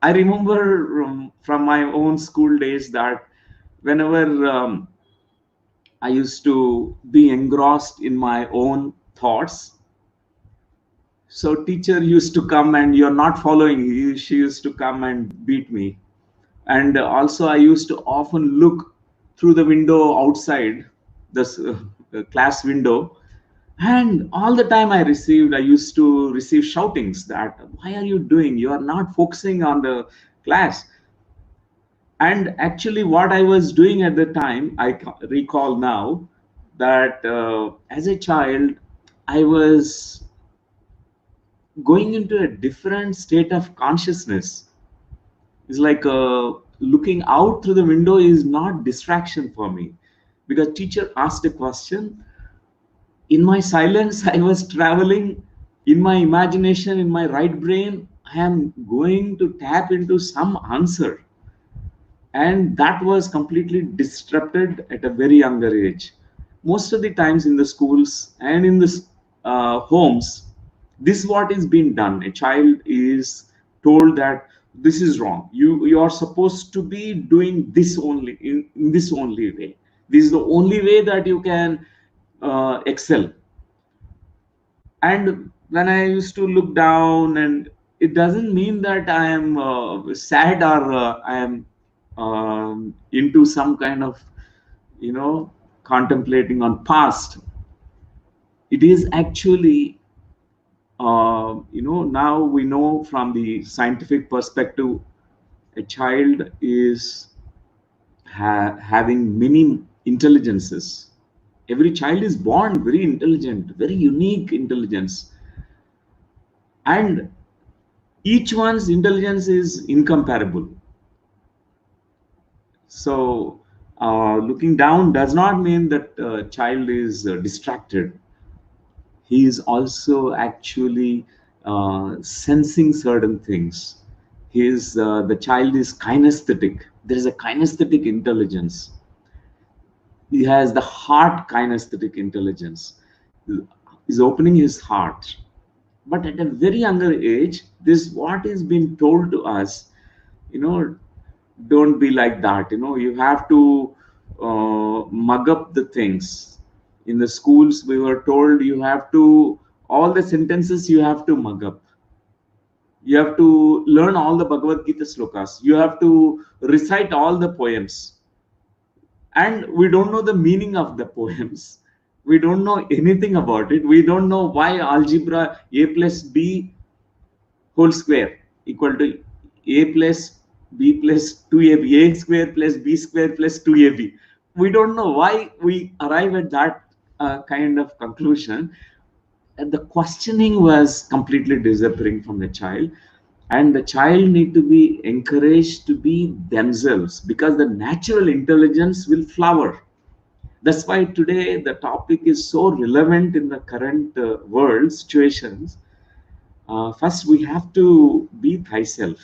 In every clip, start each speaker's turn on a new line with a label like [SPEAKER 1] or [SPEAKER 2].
[SPEAKER 1] I remember from my own school days that whenever I used to be engrossed in my own thoughts, so teacher used to come and you're not following. She used to come and beat me. And also I used to often look through the window outside this class window, and all the time I used to receive shoutings that why are you doing, you are not focusing on the class. And actually what I was doing at the time, recall now that as a child I was going into a different state of consciousness. It's like looking out through the window is not distraction for me, because teacher asked a question. In my silence I was traveling in my imagination, in my right brain I am going to tap into some answer, and that was completely disrupted at a very younger age. Most of the times in the schools and in the homes, this is what is being done. A child is told that this is wrong, you are supposed to be doing this only in this only way, this is the only way that you can excel. And when I used to look down, and it doesn't mean that I am sad or I am into some kind of, you know, contemplating on past. It is actually, now we know from the scientific perspective, a child is having many intelligences. Every child is born very intelligent, very unique intelligence, and each one's intelligence is incomparable. So looking down does not mean that child is distracted. He is also actually sensing certain things. The child is kinesthetic. There is a kinesthetic intelligence. He has the heart kinesthetic intelligence. He's opening his heart. But at a very younger age, this what is being told to us, you know, don't be like that. You have to mug up the things. In the schools we were told you have to, all the sentences you have to mug up, you have to learn all the Bhagavad Gita slokas, you have to recite all the poems, and we don't know the meaning of the poems. We don't know anything about it. We don't know why algebra a plus b whole square equal to a plus b plus 2ab, a square plus b square plus 2ab. We don't know why we arrive at that kind of conclusion. And the questioning was completely disappearing from the child, and the child need to be encouraged to be themselves, because the natural intelligence will flower. That's why today the topic is so relevant in the current world situations. First we have to be thyself.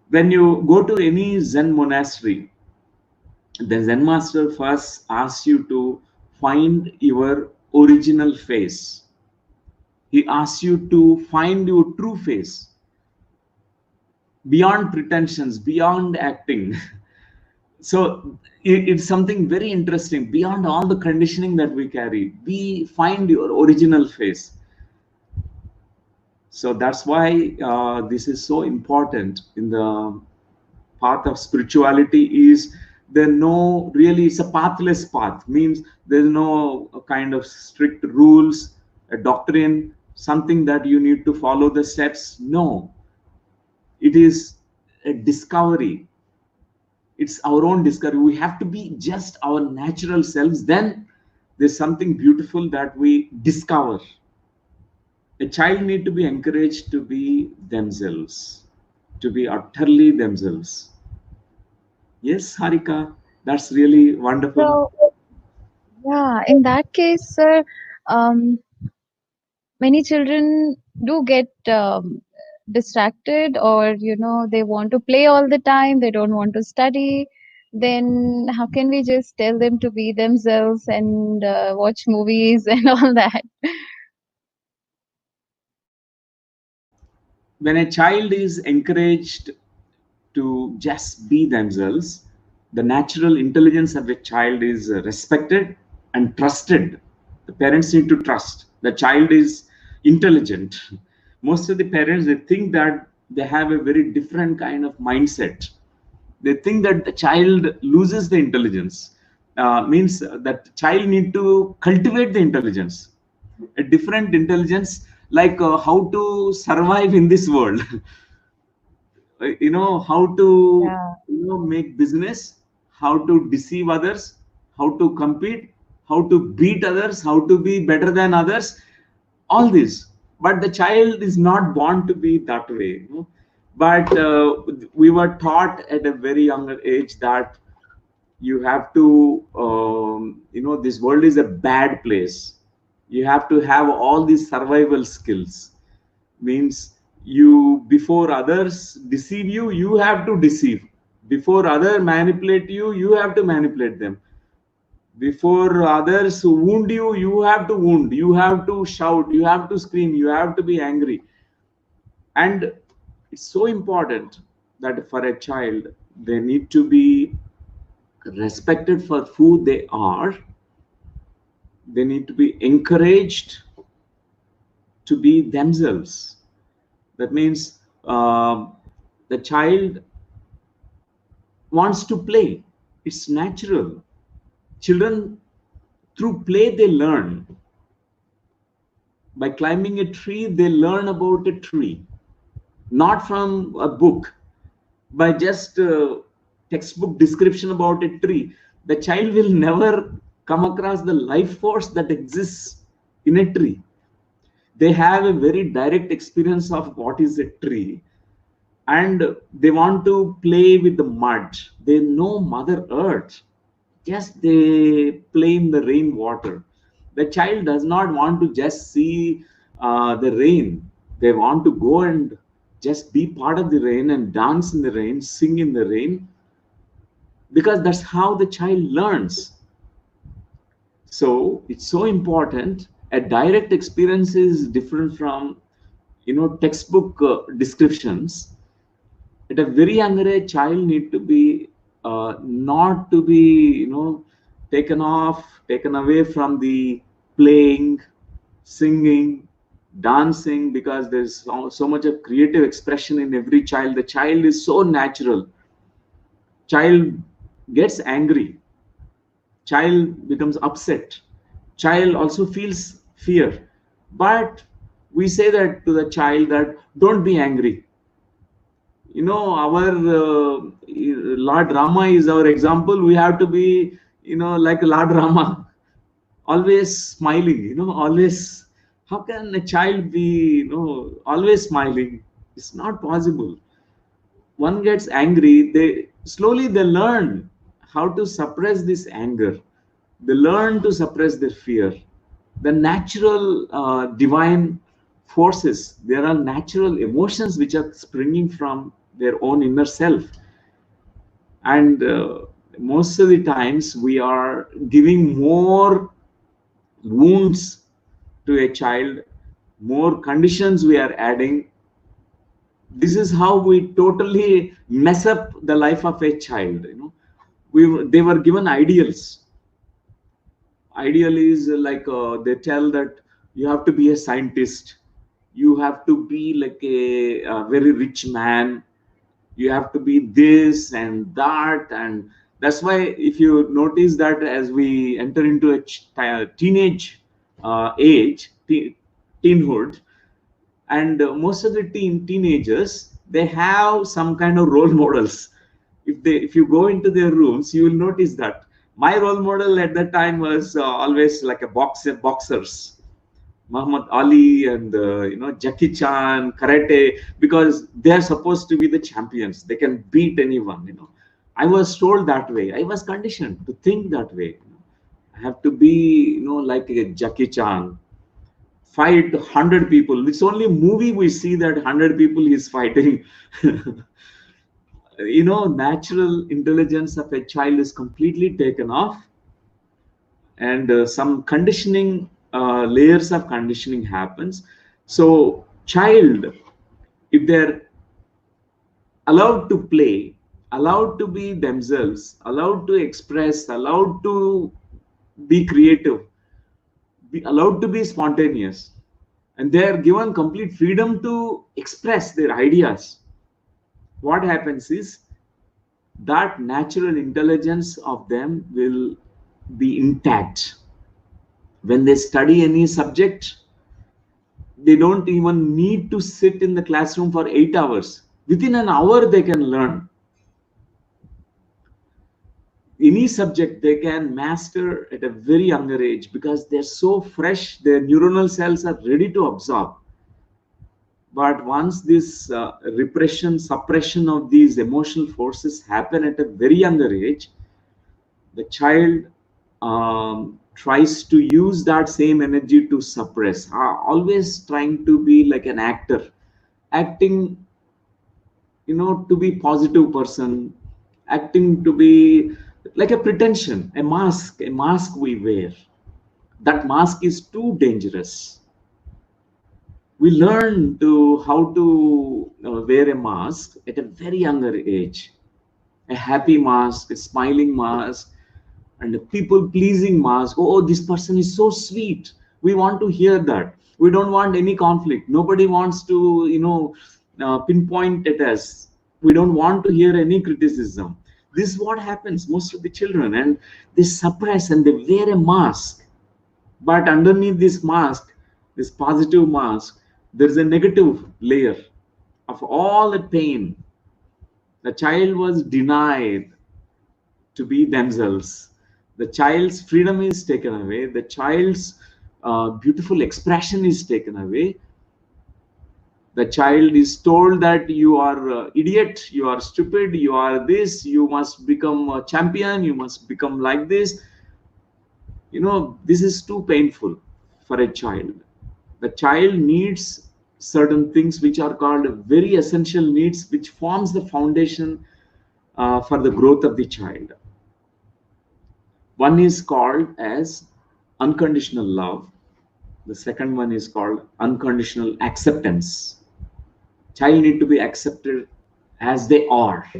[SPEAKER 1] When you go to any Zen monastery, the Zen master first asks you to find your original face. He asks you to find your true face, beyond pretensions, beyond acting. So it's something very interesting. Beyond all the conditioning that we carry, we find your original face. So that's why this is so important in the path of spirituality. Is there no really, it's a pathless path, means there's no kind of strict rules, a doctrine, something that you need to follow the steps. No, it is a discovery. It's our own discovery. We have to be just our natural selves, then there's something beautiful that we discover. A child need to be encouraged to be themselves, to be utterly themselves. Yes, Harika, that's really wonderful.
[SPEAKER 2] So, yeah, in that case, sir, um, many children do get distracted, or they want to play all the time, they don't want to study. Then how can we just tell them to be themselves and watch movies and all that?
[SPEAKER 1] when a child is encouraged to just be themselves, the natural intelligence of a child is respected and trusted. The parents need to trust the child is intelligent. Most of the parents, they think that they have a very different kind of mindset. They think that the child loses the intelligence. Means that child need to cultivate the intelligence, a different intelligence, like how to survive in this world. How to
[SPEAKER 2] Yeah.
[SPEAKER 1] make business, how to deceive others, how to compete, how to beat others, how to be better than others, all this. But the child is not born to be that way. But we were taught at a very younger age that you have to this world is a bad place. You have to have all these survival skills. Means you, before others deceive you, you have to deceive. Before others manipulate you, you have to manipulate them. Before others wound you, you have to wound, you have to shout, you have to scream, you have to be angry. And it's so important that for a child, they need to be respected for who they are. They need to be encouraged to be themselves. That means the child wants to play. It's natural. Children, through play, they learn. By climbing a tree, they learn about a tree, not from a book, by just textbook description about a tree. The child will never come across the life force that exists in a tree. They have a very direct experience of what is a tree, and they want to play with the mud. They know Mother Earth. Just they play in the rainwater. The child does not want to just see the rain. They want to go and just be part of the rain and dance in the rain, sing in the rain, because that's how the child learns. So it's so important. A direct experience is different from textbook descriptions. At a very younger age, child need to be not to be taken away from the playing, singing, dancing, because there's so much of creative expression in every child. The child is so natural. Child gets angry, child becomes upset, child also feels fear. But we say that to the child that don't be angry. Our Lord Rama is our example. We have to be like Lord Rama, always smiling, always. How can a child be always smiling? It's not possible. One gets angry, they slowly they learn how to suppress this anger. They learn to suppress their fear. The natural divine forces, there are natural emotions which are springing from their own inner self. And most of the times we are giving more wounds to a child, more conditions we are adding. This is how we totally mess up the life of a child. They were given ideals. Ideal is like they tell that you have to be a scientist, you have to be like a very rich man, you have to be this and that. And that's why if you notice that as we enter into a teenage age, teenhood, and most of the teenagers, they have some kind of role models. If you go into their rooms, you will notice that my role model at that time was always like a boxers, Muhammad Ali, and Jackie Chan, karate, because they are supposed to be the champions. They can beat anyone. I was told that way. I was conditioned to think that way. I have to be like a Jackie Chan, fight 100 people. It's only movie we see that 100 people he's fighting. Natural intelligence of a child is completely taken off, and some conditioning, layers of conditioning happens. So child if they're allowed to play, allowed to be themselves, allowed to express, allowed to be creative, be allowed to be spontaneous, and they are given complete freedom to express their ideas, what happens is that natural intelligence of them will be intact. When they study any subject, they don't even need to sit in the classroom for 8 hours. Within an hour, they can learn any subject. They can master at a very younger age because they're so fresh, their neuronal cells are ready to absorb. But once this repression, suppression of these emotional forces happen at a very younger age, the child tries to use that same energy to suppress, always trying to be like an actor, acting, to be positive person, acting to be like a pretension, a mask we wear. That mask is too dangerous. We learn to how to wear a mask at a very younger age, a happy mask, a smiling mask, and a people pleasing mask. Oh, this person is so sweet, we want to hear that. We don't want any conflict. Nobody wants to pinpoint at us. We don't want to hear any criticism. This is what happens most of the children, and they suppress and they wear a mask. But underneath this mask, this positive mask, there's a negative layer of all the pain. The child was denied to be themselves. The child's freedom is taken away. The child's beautiful expression is taken away. The child is told that you are idiot, you are stupid, you are this, you must become a champion, you must become like this. This is too painful for a child. The child needs certain things which are called very essential needs, which forms the foundation for the growth of the child. One is called as unconditional love. The second one is called unconditional acceptance. Child need to be accepted as they are.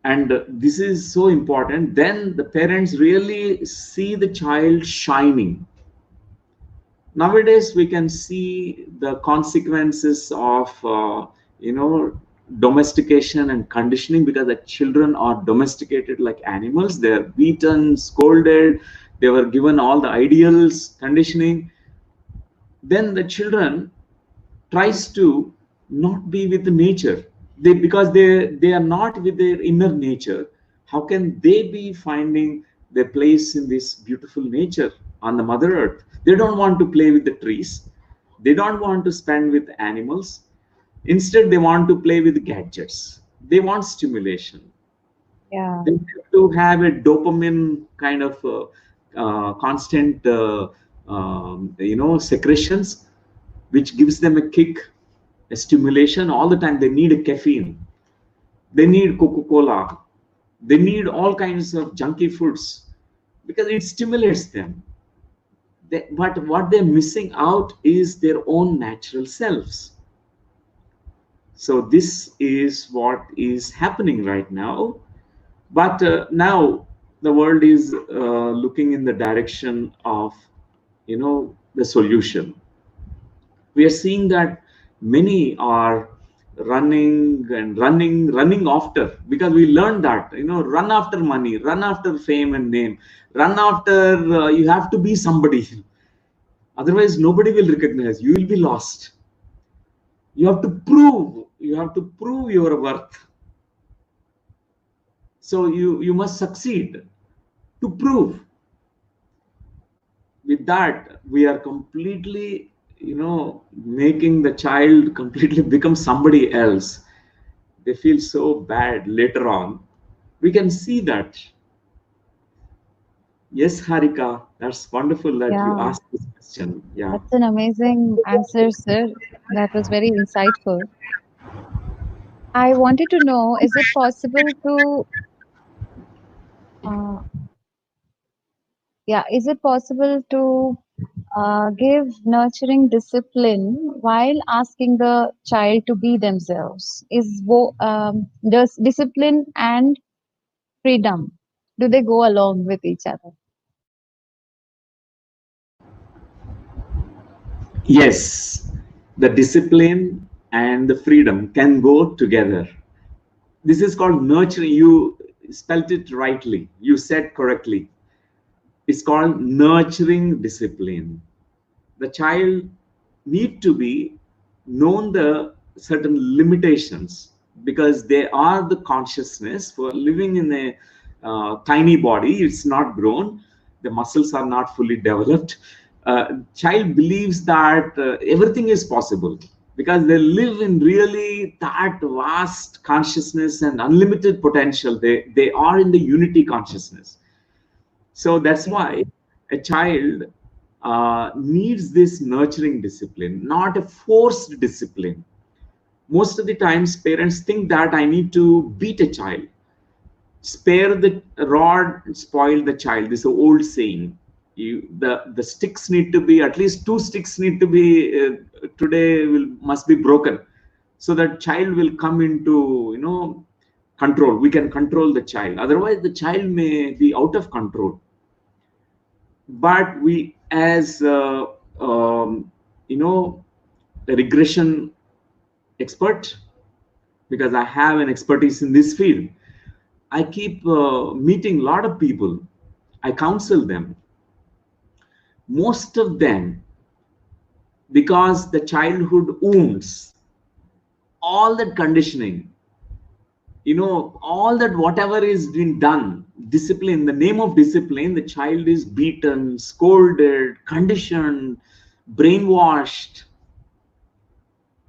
[SPEAKER 1] And this is so important. Then the parents really see the child shining. Nowadays, we can see the consequences of, domestication and conditioning, because the children are domesticated like animals. They're beaten, scolded, they were given all the ideals, conditioning. Then the children tries to not be with the nature. Because they are not with their inner nature, how can they be finding their place in this beautiful nature on the mother earth? They don't want to play with the trees, they don't want to spend with animals. Instead, they want to play with gadgets. They want stimulation.
[SPEAKER 2] Yeah.
[SPEAKER 1] They have to have a dopamine kind of constant secretions, which gives them a kick, a stimulation all the time. They need a caffeine, they need Coca-Cola, they need all kinds of junky foods because it stimulates them. But what they're missing out is their own natural selves. So this is what is happening right now. But now the world is looking in the direction of the solution. We are seeing that many are running after, because we learned that run after money, run after fame and name, run after you have to be somebody, otherwise nobody will recognize you, will be lost. You have to prove your worth. So you must succeed to prove. With that, we are completely making the child completely become somebody else. They feel so bad later on. We can see that. Yes, Harika, that's wonderful that you
[SPEAKER 2] Yeah,
[SPEAKER 1] asked this question. Yeah.
[SPEAKER 2] that's an amazing answer, sir. That was very insightful. I wanted to know, is it possible to, uh, yeah, is it possible to give nurturing discipline while asking the child to be themselves? Does discipline and freedom, do they go along with each other?
[SPEAKER 1] Yes, the discipline and the freedom can go together. This is called nurturing. You spelt it rightly. You said correctly. It's called nurturing discipline. The child need to be known the certain limitations, because they are the consciousness for living in a tiny body. It's not grown, the muscles are not fully developed. Child believes that everything is possible, because they live in really that vast consciousness and unlimited potential. They are in the unity consciousness. So that's
[SPEAKER 2] Okay.
[SPEAKER 1] why a child needs this nurturing discipline, not a forced discipline. Most of the times, parents think that I need to beat a child. Spare the rod, spoil the child. This is an old saying. The sticks need to be, at least two sticks need to be today must be broken, so that child will come into control. We can control the child. Otherwise, the child may be out of control. But we, as you know a regression expert, because I have an expertise in this field, I keep meeting a lot of people. I counsel them. Most of them, because the childhood wounds, all that conditioning, all that whatever is being done, discipline, in the name of discipline, the child is beaten, scolded, conditioned, brainwashed.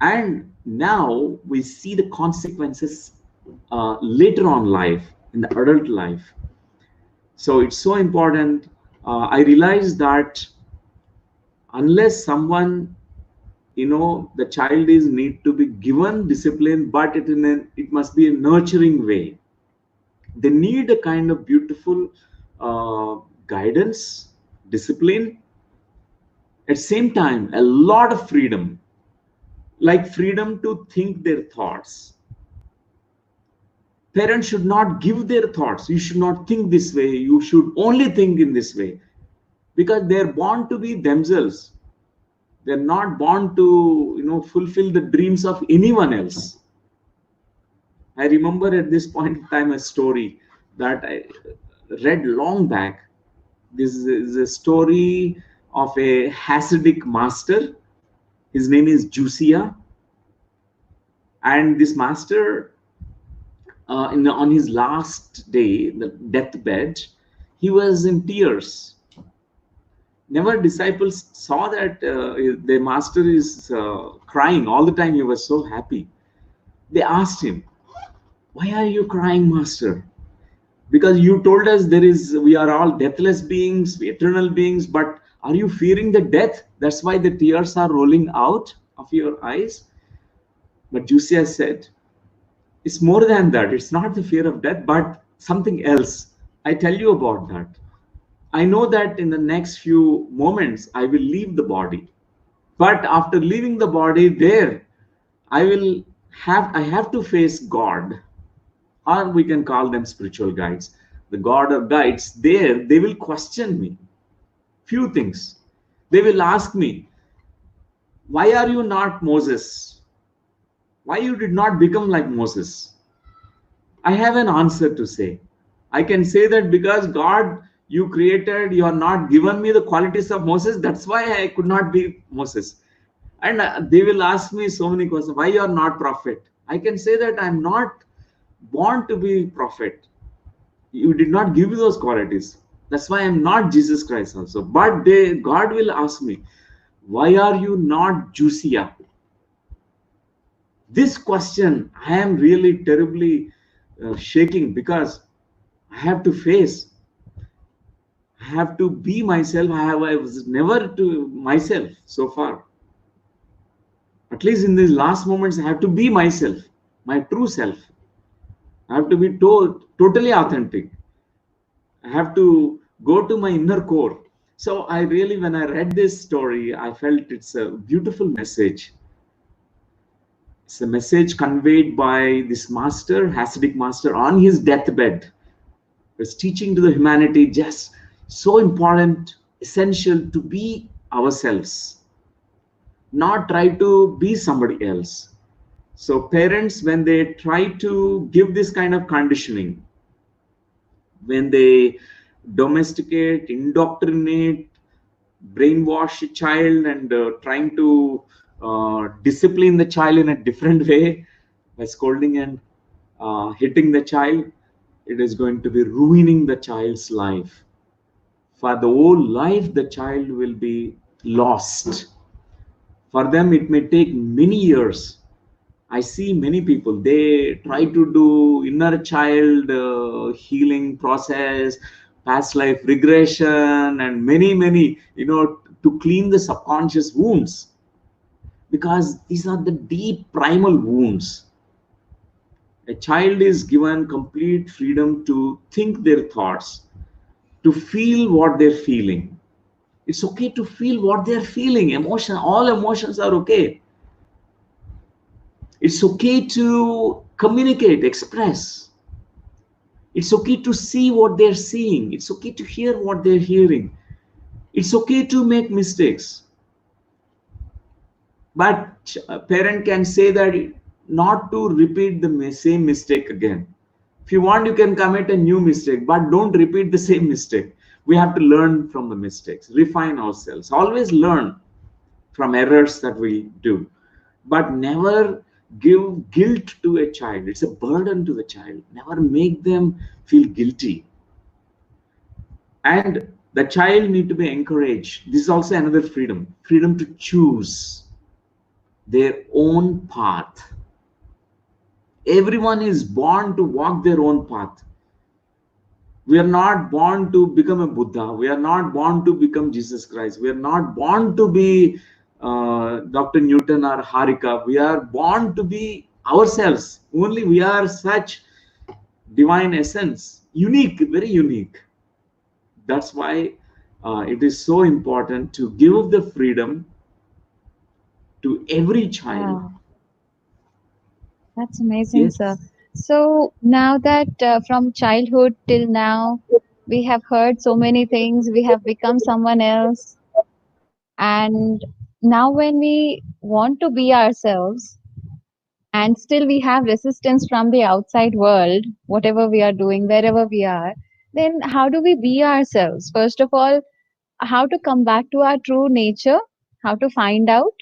[SPEAKER 1] And now we see the consequences later on life, in the adult life. So it's so important. I realize that unless someone, the child is need to be given discipline, but it must be a nurturing way. They need a kind of beautiful guidance, discipline, at the same time a lot of freedom, like freedom to think their thoughts. Parents should not give their thoughts. You should not think this way. You should only think in this way, because they're born to be themselves. They're not born to, fulfill the dreams of anyone else. I remember at this point in time a story that I read long back. This is a story of a Hasidic master. His name is Jusia, and this master, on his last day, the deathbed, he was in tears. Never disciples saw that the master is crying all the time. He was so happy. They asked him, "Why are you crying, master? Because you told us we are all deathless beings, eternal beings, but are you fearing the death? That's why the tears are rolling out of your eyes." But Jusia said, "It's more than that. It's not the fear of death, but something else. I tell you about that. I know that in the next few moments I will leave the body. But after leaving the body, there I have to face God, or we can call them spiritual guides. The God or guides, there they will question me. Few things. They will ask me, why are you not Moses? Why you did not become like Moses? I have an answer to say. I can say that because God, you created, you are not given me the qualities of Moses. That's why I could not be Moses. And they will ask me so many questions. Why you are not prophet? I can say that I'm not born to be prophet. You did not give me those qualities. That's why I'm not Jesus Christ also. But God will ask me, why are you not Jusia? This question I am really terribly shaking, because I have to face, I have to be myself. I was never to myself so far. At least in these last moments, I have to be myself, my true self. I have to be totally authentic. I have to go to my inner core. So I really, when I read this story, I felt it's a beautiful message. It's a message conveyed by this master, Hasidic master, on his deathbed. Was teaching to the humanity just so important, essential to be ourselves, not try to be somebody else. So parents, when they try to give this kind of conditioning, when they domesticate, indoctrinate, brainwash a child, and trying to discipline the child in a different way by scolding and hitting the child, it is going to be ruining the child's life. For the whole life, the child will be lost. For them, it may take many years. I see many people, they try to do inner child healing process, past life regression, and many, to clean the subconscious wounds, because these are the deep primal wounds. A child is given complete freedom to think their thoughts, to feel what they're feeling. It's okay to feel what they're feeling. Emotion, all emotions are okay. It's okay to communicate, express. It's okay to see what they're seeing. It's okay to hear what they're hearing. It's okay to make mistakes. But a parent can say that not to repeat the same mistake again. If you want, you can commit a new mistake, but don't repeat the same mistake. We have to learn from the mistakes, refine ourselves, always learn from errors that we do, but never give guilt to a child. It's a burden to the child. Never make them feel guilty. And the child need to be encouraged. This is also another freedom to choose their own path. Everyone is born to walk their own path. We are not born to become a Buddha. We are not born to become Jesus Christ. We are not born to be Dr. Newton or Harika. We are born to be ourselves. Only we are such divine essence, unique, very unique. That's why it is so important to give the freedom to every child.
[SPEAKER 2] Wow, that's amazing, sir.
[SPEAKER 1] Yes.
[SPEAKER 2] So now that from childhood till now, we have heard so many things, we have become someone else, and now when we want to be ourselves, and still we have resistance from the outside world, whatever we are doing, wherever we are, then how do we be ourselves? First of all, how to come back to our true nature, how to find out,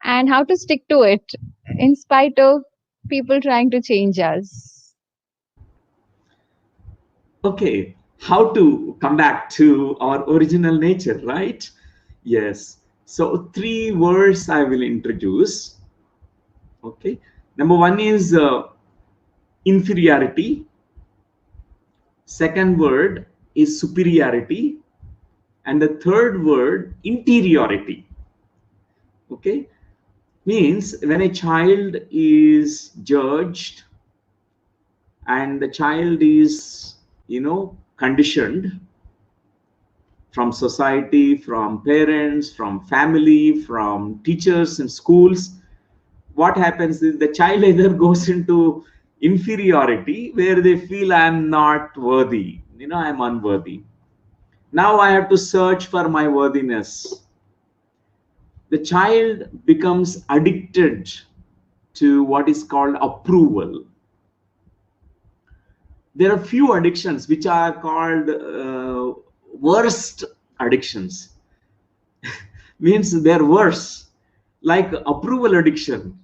[SPEAKER 2] and how to stick to it in spite of people trying to change us.
[SPEAKER 1] Okay, how to come back to our original nature, right? Yes. So three words I will introduce. Okay. Number one is inferiority. Second word is superiority. And the third word, interiority. Okay. Means when a child is judged and the child is, conditioned from society, from parents, from family, from teachers and schools, what happens is the child either goes into inferiority, where they feel I'm not worthy, I'm unworthy. Now I have to search for my worthiness. The child becomes addicted to what is called approval. There are few addictions which are called worst addictions. Means they're worse, like approval addiction.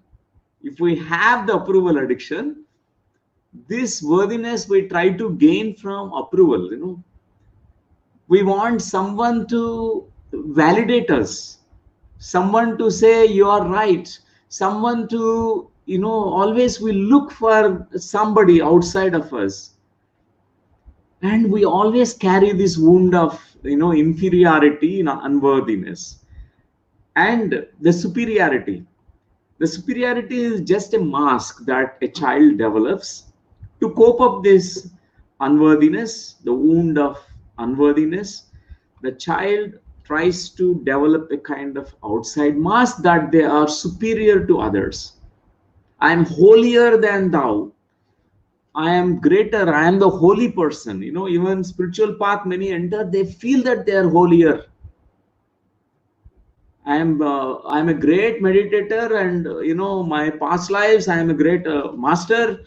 [SPEAKER 1] If we have the approval addiction, this worthiness we try to gain from approval. We want someone to validate us, someone to say you are right, someone to, always we look for somebody outside of us, and we always carry this wound of, inferiority, unworthiness. And the superiority, is just a mask that a child develops to cope up this unworthiness, the wound of unworthiness. The child tries to develop a kind of outside mask that they are superior to others. I am holier than thou. I am greater. I am the holy person. Even spiritual path, many enter, they feel that they are holier. I'm a great meditator, and my past lives I am a great master,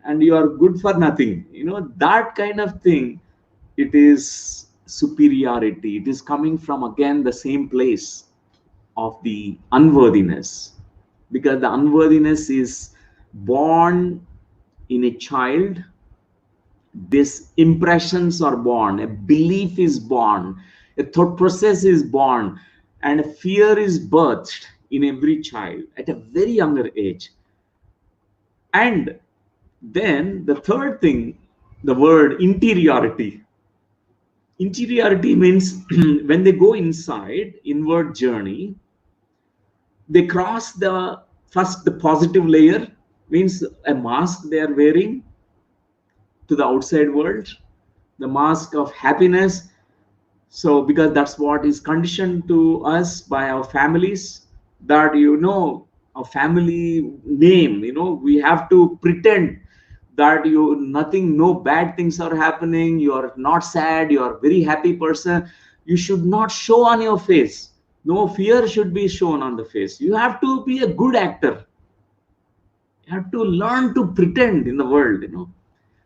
[SPEAKER 1] and you are good for nothing. That kind of thing. It is superiority. It is coming from again the same place of the unworthiness, because the unworthiness is born in a child. These impressions are born, a belief is born, a thought process is born, and a fear is birthed in every child at a very younger age. And then the third thing, the word interiority. Interiority means when they go inside, inward journey, they cross the positive layer, means a mask they are wearing to the outside world, the mask of happiness. So because that's what is conditioned to us by our families, that a family name, we have to pretend that nothing, no bad things are happening, you are not sad, you are a very happy person. You should not show on your face, no fear should be shown on the face. You have to be a good actor. You have to learn to pretend in the world.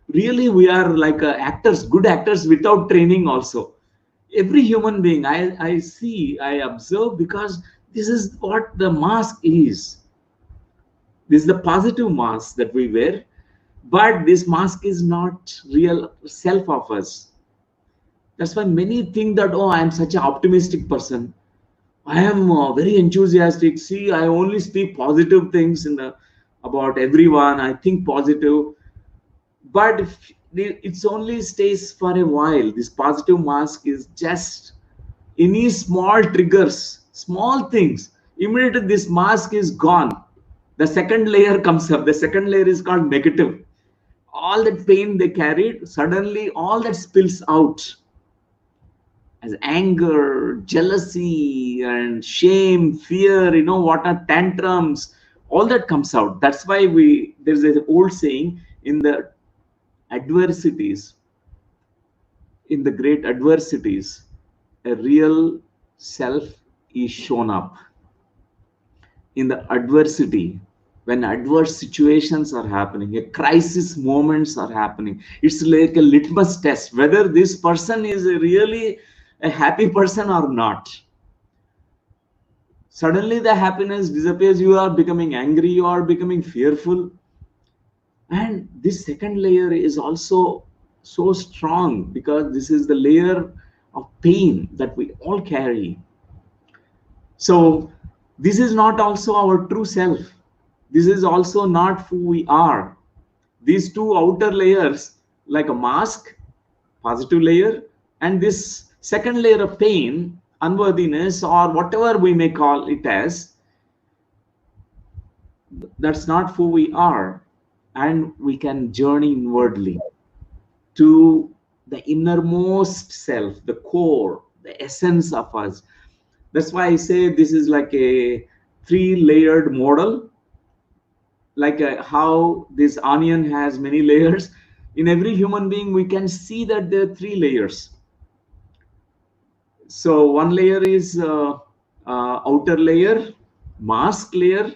[SPEAKER 1] Really, we are like actors, good actors without training also. Every human being, I see, I observe, because this is what the mask is. This is the positive mask that we wear, but this mask is not real self of us. That's why many think that, oh, I am such an optimistic person, I am very enthusiastic. See, I only speak positive things about everyone. I think positive, but if it's only stays for a while. This positive mask is just any small triggers, small things. Immediately, this mask is gone. The second layer comes up. The second layer is called negative. All that pain they carried, suddenly all that spills out as anger, jealousy, and shame, fear, what are tantrums, all that comes out. That's why there's an old saying, in the adversities, in the great adversities, a real self is shown up. In the adversity, when adverse situations are happening, a crisis moments are happening, it's like a litmus test whether this person is really a happy person or not. Suddenly the happiness disappears, you are becoming angry, you are becoming fearful. And this second layer is also so strong, because this is the layer of pain that we all carry. So this is not also our true self. This is also not who we are. These two outer layers, like a mask, positive layer, and this second layer of pain, unworthiness, or whatever we may call it as, that's not who we are. And we can journey inwardly to the innermost self, the core, the essence of us. That's why I say this is like a three-layered model, like how this onion has many layers. In every human being, we can see that there are three layers. So one layer is outer layer, mask layer.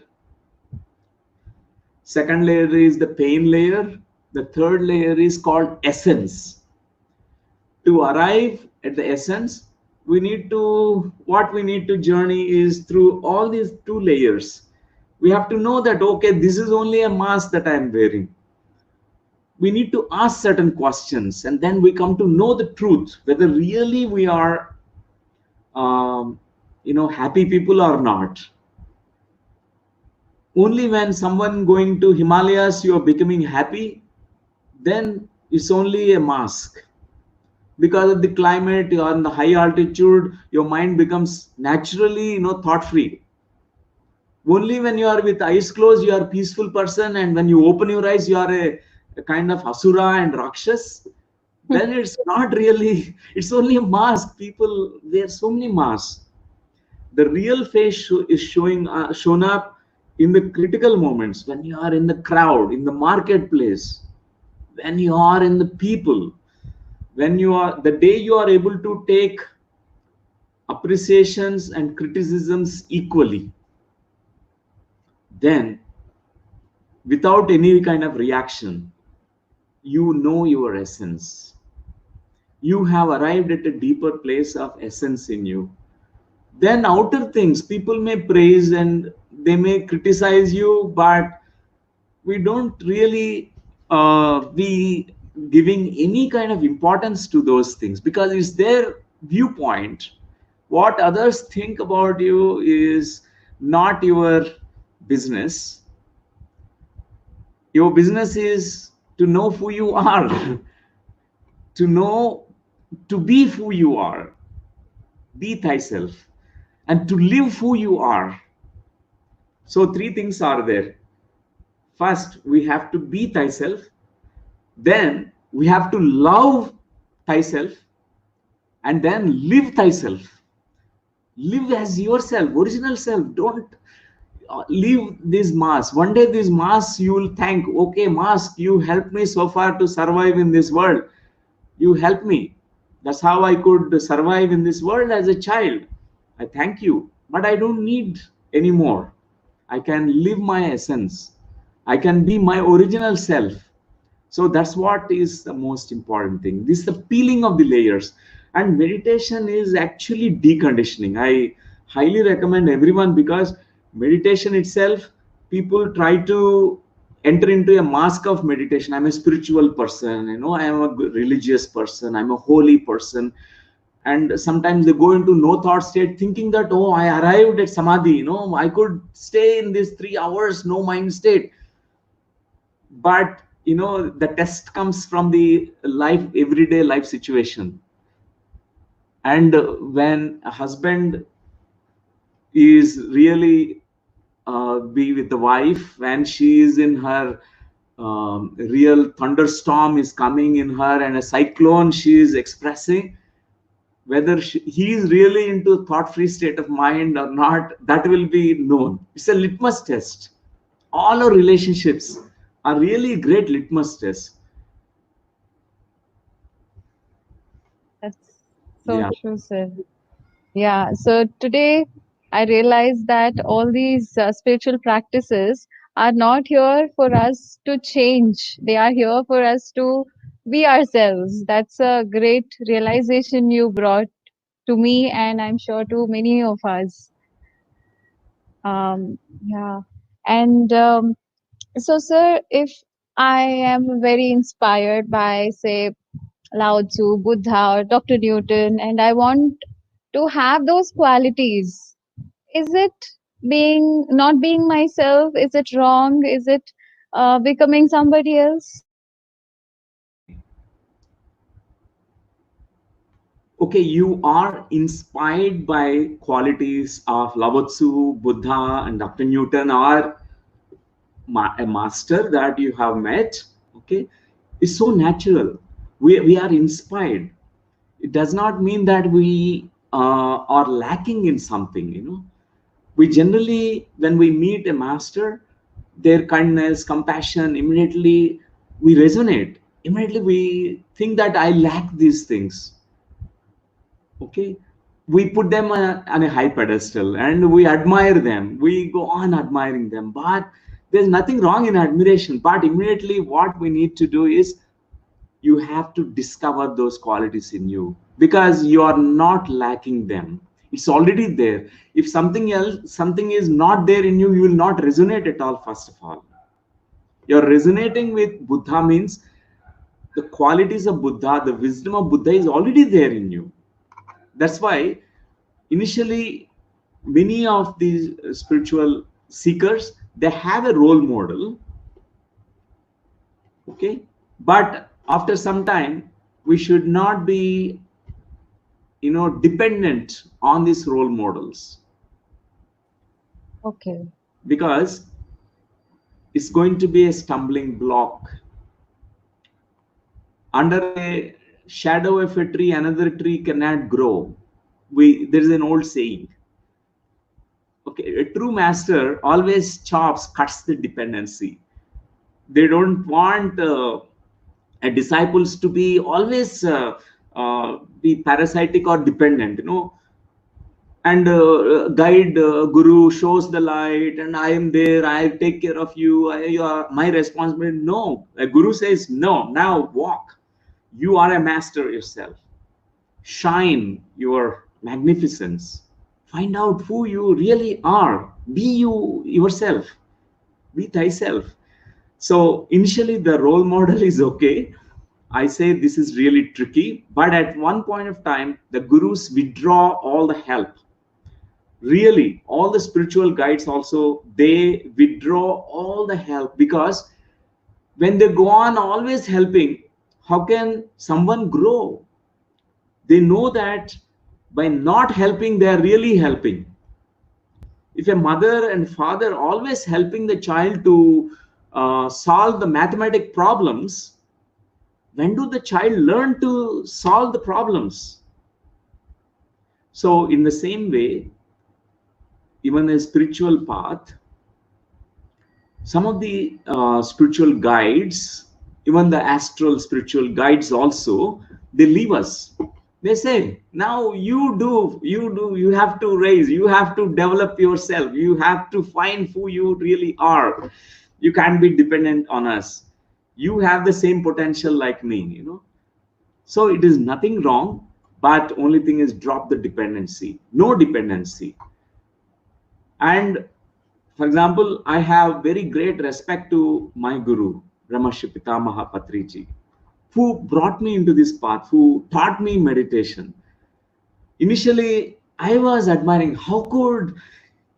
[SPEAKER 1] Second layer is the pain layer. The third layer is called essence. To arrive at the essence, what we need to journey is through all these two layers. We have to know that, okay, this is only a mask that I am wearing. We need to ask certain questions, and then we come to know the truth, whether really we are happy people or not. Only when someone going to Himalayas, you are becoming happy, then it's only a mask. Because of the climate, you are in the high altitude, your mind becomes naturally thought free. Only when you are with eyes closed, you are a peaceful person, and when you open your eyes, you are a kind of asura and rakshas. then it's not really, it's only a mask. People wear so many masks. The real face is showing shown up in the critical moments, when you are in the crowd, in the marketplace, when you are in the people, when you are, the day you are able to take appreciations and criticisms equally, then without any kind of reaction, you know your essence. You have arrived at a deeper place of essence in you. Then outer things, people may praise and they may criticize you, but we don't really be giving any kind of importance to those things, because it's their viewpoint. What others think about you is not your business. Your business is to know who you are, to know, to be who you are, be thyself, and to live who you are. So three things are there. First, we have to be thyself. Then we have to love thyself, and then live thyself. Live as yourself, original self. Don't leave this mask. One day this mask, you will thank, okay, mask, you helped me so far to survive in this world. You helped me. That's how I could survive in this world as a child. I thank you, but I don't need anymore. I can live my essence. I can be my original self. So that's what is the most important thing. This is the peeling of the layers. And meditation is actually deconditioning. I highly recommend everyone, because meditation itself, people try to enter into a mask of meditation. I'm a spiritual person, I am a religious person, I'm a holy person. And sometimes they go into no thought state, thinking that, oh, I arrived at samadhi, I could stay in this 3 hours no mind state. But the test comes from the life, everyday life situation. And when a husband is really be with the wife, when she is in her real thunderstorm is coming in her, and a cyclone she is expressing, whether he is really into thought-free state of mind or not, that will be known. It's a litmus test. All our relationships are really great litmus tests.
[SPEAKER 2] That's so
[SPEAKER 1] Yeah.
[SPEAKER 2] true, sir. Yeah, so today I realized that all these spiritual practices are not here for us to change. They are here for us to be ourselves. That's a great realization you brought to me, and I'm sure to many of us. Yeah. And so, sir, if I am very inspired by, say, Lao Tzu, Buddha, or Dr. Newton, and I want to have those qualities, is it being not being myself? Is it wrong? Is it becoming somebody else?
[SPEAKER 1] Okay, you are inspired by qualities of Lao Tzu, Buddha, and Dr. Newton, or a master that you have met. Okay, it's so natural. We are inspired. It does not mean that we are lacking in something. We generally, when we meet a master, their kindness, compassion, immediately we resonate. Immediately we think that I lack these things. Okay, we put them on a high pedestal and we admire them, we go on admiring them, but there's nothing wrong in admiration. But immediately what we need to do is, you have to discover those qualities in you, because you are not lacking them. It's already there. If something is not there in you, you will not resonate at all. First of all, you're resonating with Buddha means the qualities of Buddha, the wisdom of Buddha is already there in you. That's why initially many of these spiritual seekers, they have a role model. Okay, but after some time we should not be dependent on these role models,
[SPEAKER 2] Okay.
[SPEAKER 1] because it's going to be a stumbling block. Under a shadow of a tree, another tree cannot grow. There is an old saying. Okay, a true master always cuts the dependency. They don't want disciples to be always be parasitic or dependent, and guide, guru shows the light, and I am there, I take care of you, you are my responsibility. No, a guru says, no, now walk. You are a master yourself. Shine your magnificence. Find out who you really are. Be you yourself. Be thyself. So initially the role model is okay. I say this is really tricky, but at one point of time, the gurus withdraw all the help. Really, all the spiritual guides also, they withdraw all the help, because when they go on always helping, how can someone grow? They know that by not helping, they are really helping. If a mother and father always helping the child to solve the mathematic problems, when do the child learn to solve the problems? So in the same way, even a spiritual path, some of the spiritual guides, even the astral spiritual guides also, they leave us. They say, now you have to raise, you have to develop yourself, you have to find who you really are. You can't be dependent on us. You have the same potential like me. So it is nothing wrong, but only thing is drop the dependency, no dependency. And for example, I have very great respect to my guru, Brahmashi Pitamaha Patriji, who brought me into this path, who taught me meditation. Initially, I was admiring how could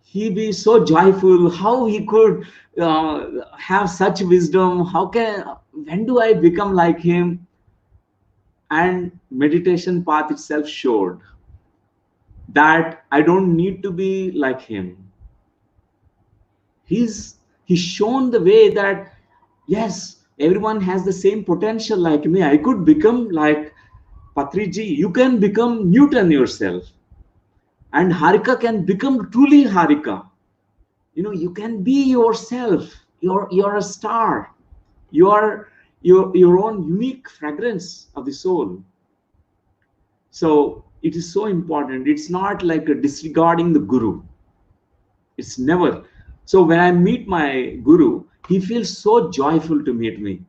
[SPEAKER 1] he be so joyful, how he could have such wisdom, when do I become like him? And meditation path itself showed that I don't need to be like him. He's shown the way that yes, everyone has the same potential like me. I could become like Patriji. You can become Newton yourself, and Harika can become truly Harika. You can be yourself. You're a star. You are your own unique fragrance of the soul. So it is so important. It's not like a disregarding the guru. It's never. So when I meet my guru, he feels so joyful to meet me.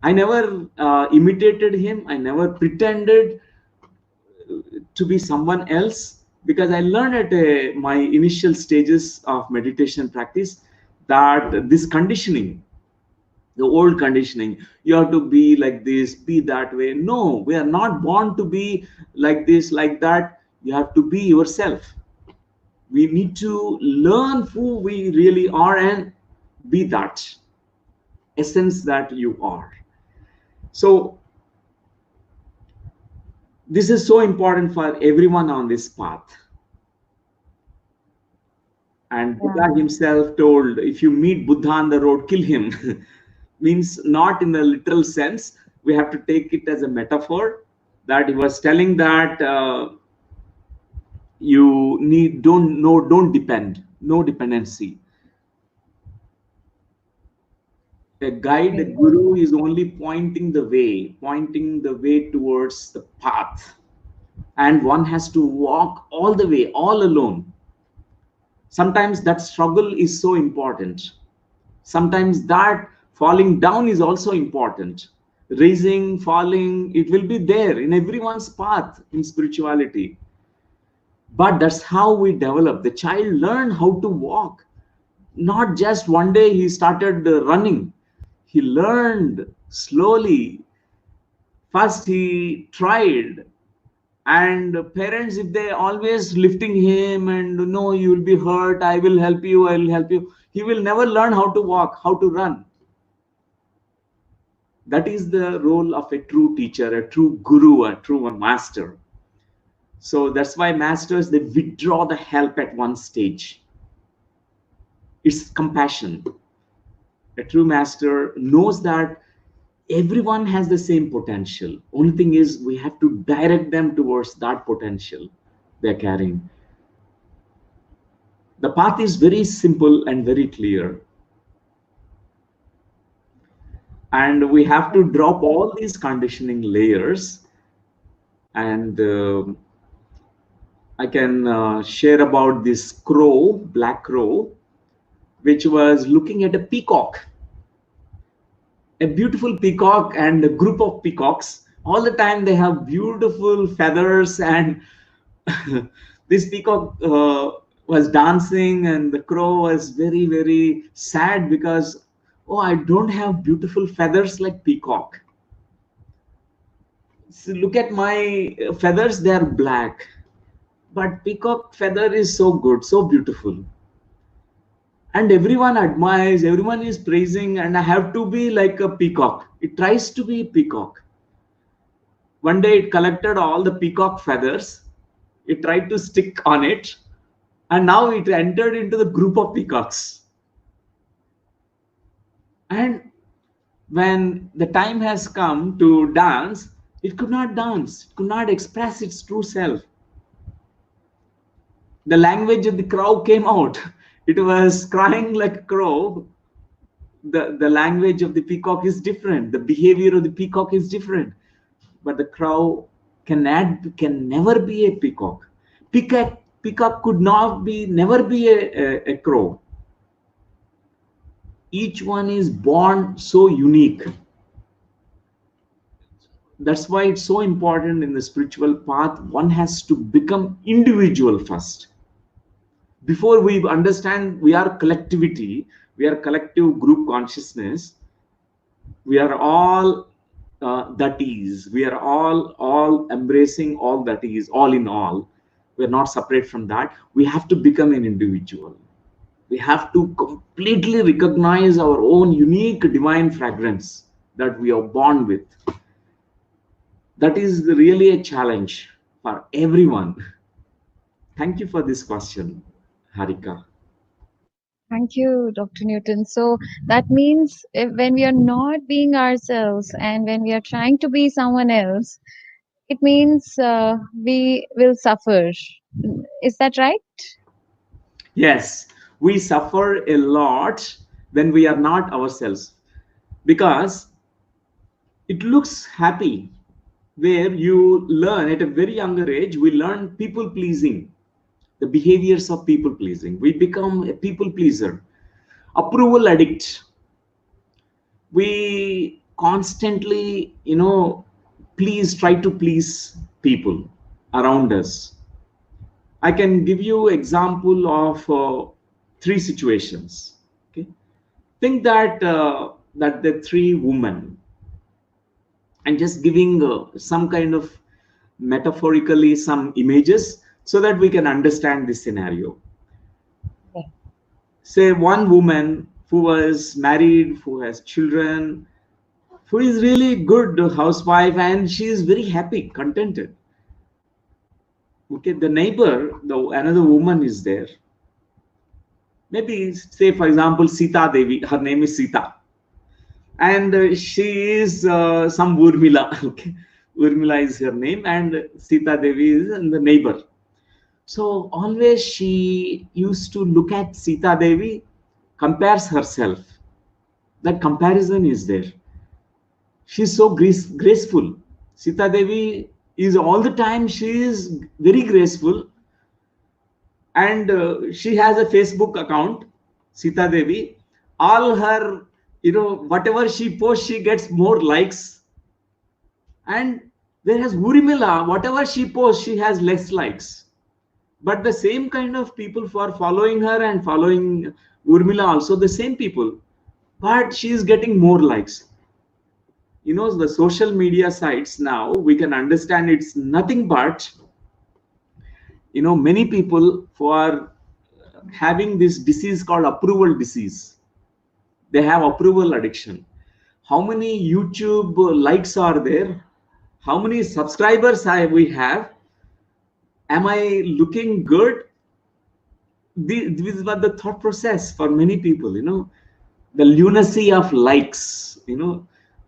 [SPEAKER 1] I never imitated him. I never pretended to be someone else, because I learned at my initial stages of meditation practice that this conditioning, the old conditioning, you have to be like this, be that way. No, we are not born to be like this, like that. You have to be yourself. We need to learn who we really are and be that essence that you are. So this is so important for everyone on this path. And Buddha himself told, if you meet Buddha on the road, kill him. Means not in the literal sense. We have to take it as a metaphor, that he was telling that you don't depend, no dependency. A guide, a guru is only pointing the way towards the path, and one has to walk all the way, all alone. Sometimes that struggle is so important. Sometimes that falling down is also important. Raising, falling, it will be there in everyone's path in spirituality. But that's how we develop. The child learn how to walk. Not just one day he started running. He learned slowly. First he tried, and parents, if they always lifting him and no, you will be hurt, I will help you, I will help you, he will never learn how to walk, how to run. That is the role of a true teacher, a true guru, a true master. So that's why masters, they withdraw the help at one stage. It's compassion. A true master knows that Everyone has the same potential. Only thing is we have to direct them towards that potential they're carrying. The path is very simple and very clear. And we have to drop all these conditioning layers. And I can share about this crow, black crow, which was looking at a peacock, a beautiful peacock and a group of peacocks. All the time they have beautiful feathers, and this peacock was dancing, and the crow was very, very sad because, oh, I don't have beautiful feathers like peacock. So look at my feathers, they are black, but peacock feather is so good, so beautiful, and everyone admires, everyone is praising, and I have to be like a peacock. It tries to be a peacock. One day it collected all the peacock feathers, it tried to stick on it, and now it entered into the group of peacocks. And when the time has come to dance, it could not dance, it could not express its true self. The language of the crow came out. It was crying like a crow. The language of the peacock is different. The behavior of the peacock is different. But the crow can never be a peacock. Peacock could never be a crow. Each one is born so unique. That's why it's so important in the spiritual path. One has to become individual first. Before we understand we are collectivity, we are collective group consciousness, we are all that is, we are all embracing all that is, all in all. We're not separate from that. We have to become an individual. We have to completely recognize our own unique divine fragrance that we are born with. That is really a challenge for everyone. Thank you for this question, Harika.
[SPEAKER 2] Thank you, Dr. Newton. So that means when we are not being ourselves and when we are trying to be someone else, it means we will suffer. Is that right?
[SPEAKER 1] Yes, we suffer a lot when we are not ourselves, because it looks happy, where you learn at a very younger age, we learn people pleasing, the behaviors of people pleasing. We become a people pleaser, approval addict. We constantly, try to please people around us. I can give you example of three situations. Okay, think that the three women, and just giving some kind of metaphorically some images so that we can understand this scenario.
[SPEAKER 2] Okay.
[SPEAKER 1] Say one woman who was married, who has children, who is really good housewife, and she is very happy, contented. Okay, the neighbor, another woman is there. Maybe say for example Sita Devi, her name is Sita, and she is some Urmila. Okay, Urmila is her name, and Sita Devi is the neighbor. So always she used to look at Sita Devi, compares herself. That comparison is there. She's so graceful. Sita Devi is all the time, she is very graceful, and she has a Facebook account, Sita Devi. All her, whatever she posts, she gets more likes. And whereas Urimila, whatever she posts, she has less likes. But the same kind of people who are following her and following Urmila, also the same people, but she is getting more likes. The social media sites, now we can understand it's nothing but, many people who are having this disease called approval disease. They have approval addiction. How many YouTube likes are there? How many subscribers we have? Am I looking good? This was the thought process for many people. The lunacy of likes.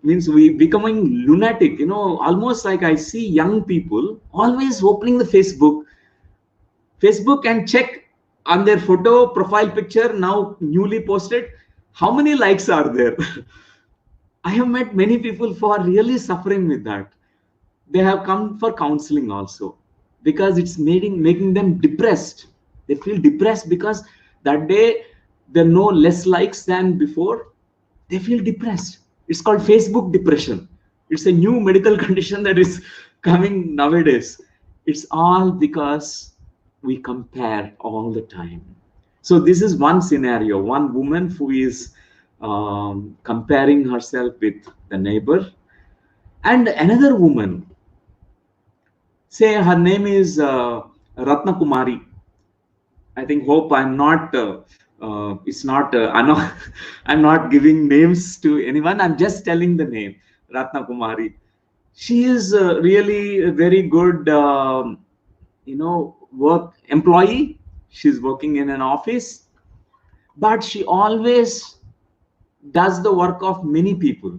[SPEAKER 1] means we becoming lunatic, you know, almost like I see young people always opening the Facebook and check on their photo profile picture now newly posted, how many likes are there. I have met many people who are really suffering with that. They have come for counseling also, because it's making them depressed. They feel depressed because that day there are no less likes than before. They feel depressed. It's called Facebook depression. It's a new medical condition that is coming nowadays. It's all because we compare all the time. So this is one scenario, one woman who is comparing herself with the neighbor, and another woman, say her name is Ratna Kumari. I think, hope I'm not it's not I'm not giving names to anyone, I'm just telling the name, Ratna Kumari. She is really a very good you know, work employee. She's working in an office, but she always does the work of many people.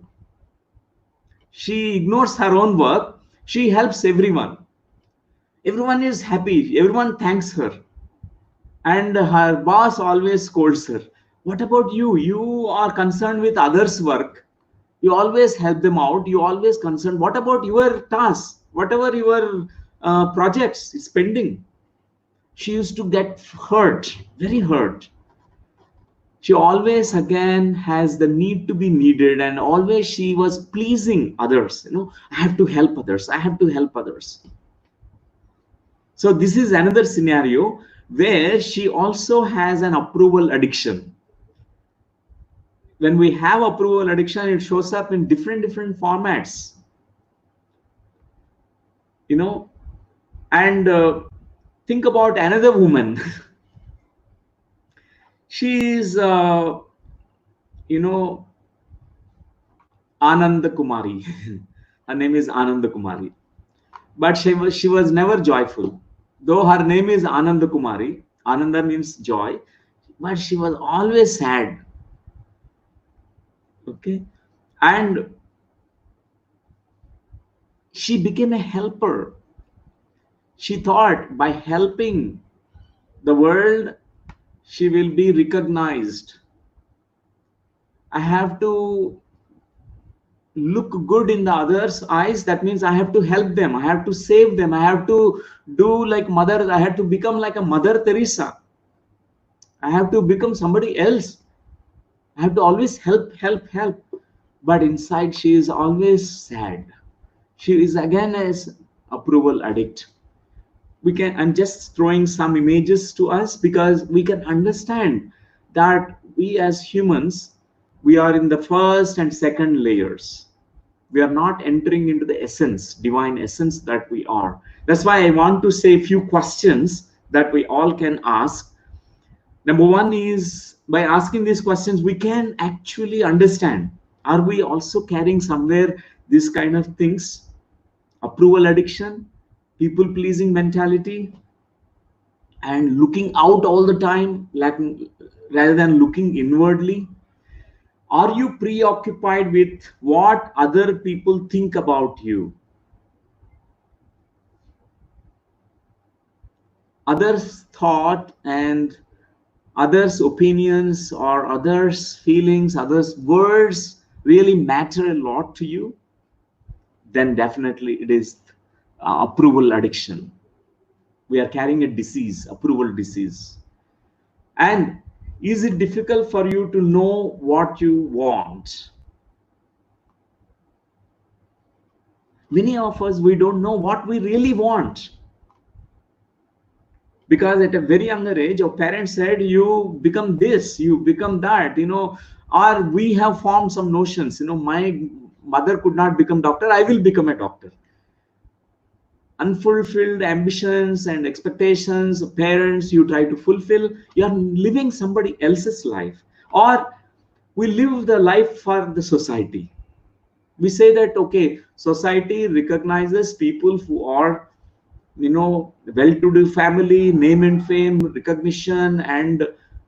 [SPEAKER 1] She ignores her own work. She helps everyone. Everyone is happy. Everyone thanks her. And her boss always scolds her. What about you? You are concerned with others' work. You always help them out. You always concerned. What about your tasks? Whatever your projects is pending. She used to get hurt, very hurt. She always again has the need to be needed, and always she was pleasing others. You know, I have to help others. I have to help others. So this is another scenario where she also has an approval addiction. When we have approval addiction, it shows up in different formats, you know. And think about another woman. She is you know, Ananda Kumari. Her name is Ananda Kumari, but she was never joyful. Though her name is Ananda Kumari, Ananda means joy, but she was always sad. Okay. And she became a helper. She thought by helping the world, she will be recognized. I have to look good in the others' eyes. That means I have to help them. I have to save them. I have to do like Mother. I have to become like a Mother Teresa. I have to become somebody else. I have to always help. But inside, she is always sad. She is again as approval addict. I'm just throwing some images to us because we can understand that we as humans, we are in the first and second layers. We are not entering into the essence, divine essence that we are. That's why I want to say a few questions that we all can ask. Number one is, by asking these questions, we can actually understand, are we also carrying somewhere these kind of things? Approval addiction, people pleasing mentality, and looking out all the time, like, rather than looking inwardly. Are you preoccupied with what other people think about you? Others' thought and others' opinions or others' feelings, others' words really matter a lot to you? Then definitely it is approval addiction. We are carrying a disease, approval disease. And is it difficult for you to know what you want? Many of us, we don't know what we really want. Because at a very younger age, our parents said, you become this, you become that, you know, or we have formed some notions, you know, my mother could not become doctor, I will become a doctor. Unfulfilled ambitions and expectations of parents you try to fulfill. You are living somebody else's life, or we live the life for the society. We say that, okay, society recognizes people who are, you know, well-to-do family, name and fame, recognition, and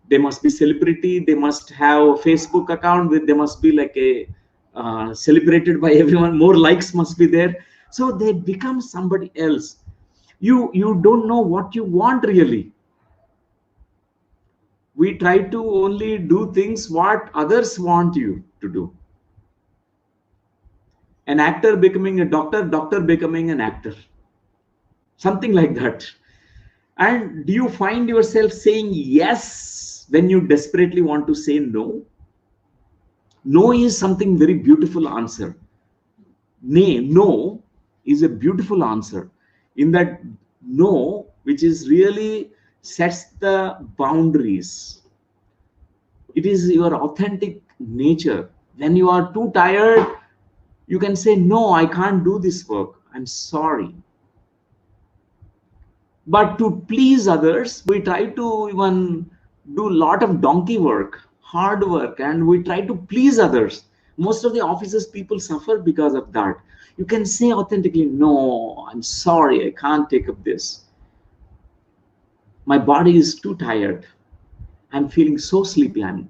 [SPEAKER 1] they must be celebrity, they must have a Facebook account with, they must be like a celebrated by everyone, more likes must be there, so they become somebody else. You don't know what you want really. We try to only do things what others want you to do. An actor becoming a doctor, doctor becoming an actor, something like that. And do you find yourself saying yes when you desperately want to say no? No is something very beautiful answer. Nay, no is a beautiful answer. In that no, which is really sets the boundaries. It is your authentic nature. When you are too tired, you can say, no, I can't do this work. I'm sorry. But to please others, we try to even do a lot of donkey work, hard work, and we try to please others. Most of the offices people suffer because of that. You can say authentically, no, I'm sorry, I can't take up this. My body is too tired. I'm feeling so sleepy, I'm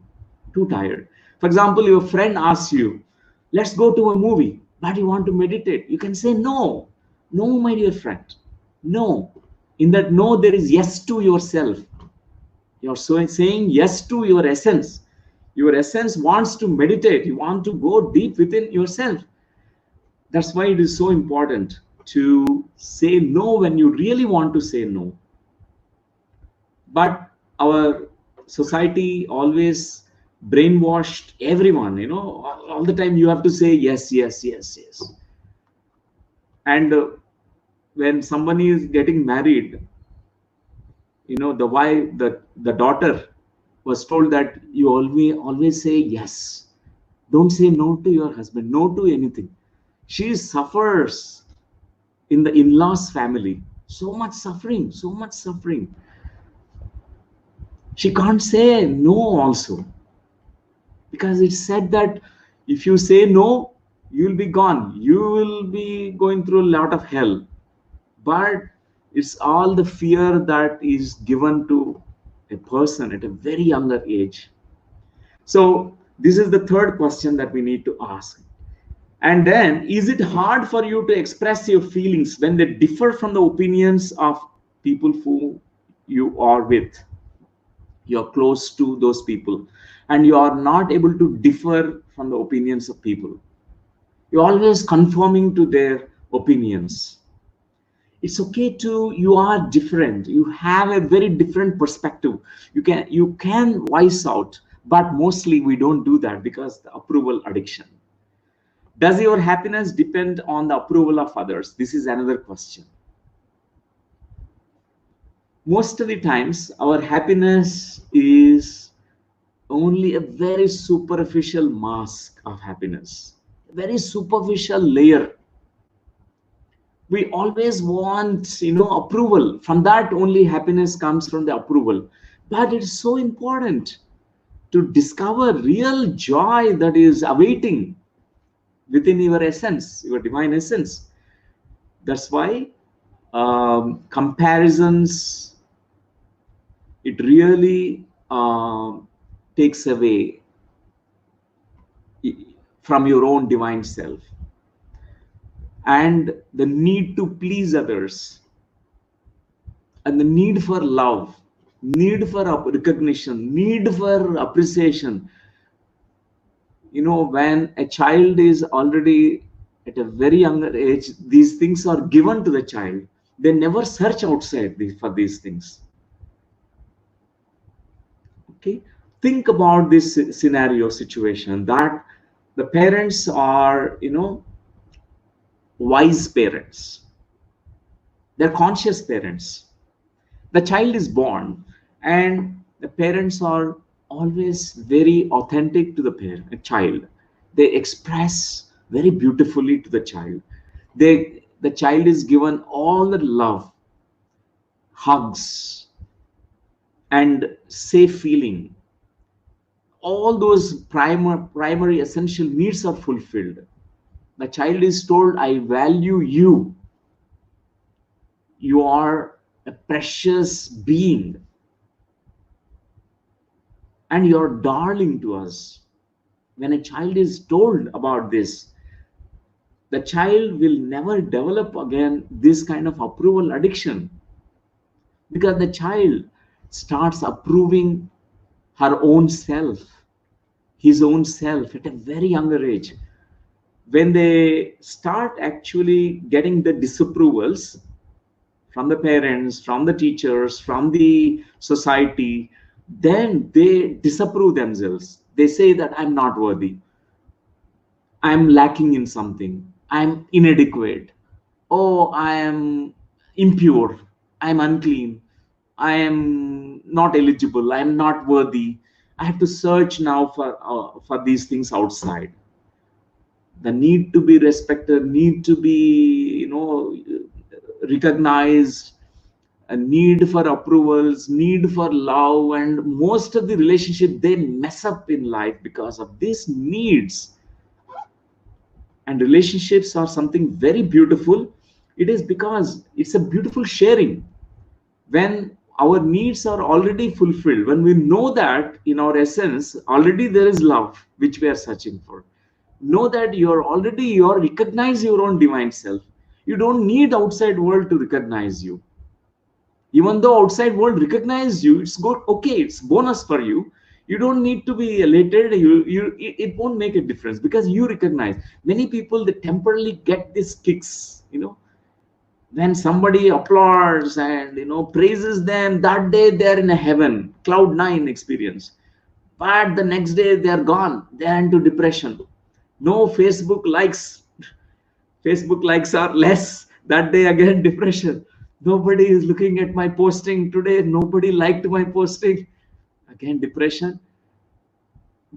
[SPEAKER 1] too tired. For example, your friend asks you, let's go to a movie, but you want to meditate. You can say, no, no, my dear friend, no. In that no, there is yes to yourself. You're saying yes to your essence. Your essence wants to meditate. You want to go deep within yourself. That's why it is so important to say no when you really want to say no. But our society always brainwashed everyone, all the time you have to say yes, yes, yes, yes. And when somebody is getting married, the wife, the daughter was told that you always say yes. Don't say no to your husband, no to anything. She suffers in the in-laws family. So much suffering, so much suffering. She can't say no also. Because it's said that if you say no, you'll be gone. You will be going through a lot of hell. But it's all the fear that is given to a person at a very younger age. So this is the third question that we need to ask. And then, is it hard for you to express your feelings when they differ from the opinions of people who you are with? You're close to those people, and you are not able to differ from the opinions of people. You're always conforming to their opinions. It's okay to, you are different, you have a very different perspective, you can voice out, but mostly we don't do that because the approval addiction. Does your happiness depend on the approval of others? This is another question. Most of the times our happiness is only a very superficial mask of happiness, a very superficial layer. We always want approval. From that only happiness comes, from the approval. But it's so important to discover real joy that is awaiting within your essence, your divine essence. That's why comparisons, it really takes away from your own divine self. And the need to please others, and the need for love, need for recognition, need for appreciation. When a child is already at a very younger age, these things are given to the child. They never search outside for these things. Okay, think about this scenario situation, that the parents are wise parents, they're conscious parents. The child is born, and the parents are always very authentic to the child. They express very beautifully to the child. The child is given all the love, hugs, and safe feeling. All those primary essential needs are fulfilled. The child is told, I value you. You are a precious being, and you're darling to us. when a child is told about this, the child will never develop again this kind of approval addiction, because the child starts approving her own self, his own self at a very younger age. When they start actually getting the disapprovals from the parents, from the teachers, from the society, then they disapprove themselves. They say that I'm not worthy, I'm lacking in something, I'm inadequate, oh, I am impure, I'm unclean, I am not eligible, I am not worthy. I have to search now for these things outside. The need to be respected, need to be, recognized, a need for approvals, need for love, and most of the relationship they mess up in life because of these needs. And relationships are something very beautiful. It is because it's a beautiful sharing. When our needs are already fulfilled, when we know that in our essence already there is love which we are searching for, know that you're recognize your own divine self. You don't need outside world to recognize you. Even though outside world recognize you, it's good, okay, it's bonus for you. You don't need to be elated. It won't make a difference because you recognize. Many people, they temporarily get these kicks, when somebody applauds and praises them, that day they're in a heaven cloud nine experience. But the next day they're gone, they're into depression. No Facebook likes are less, that day again depression. Nobody is looking at my posting today, nobody liked my posting, again depression.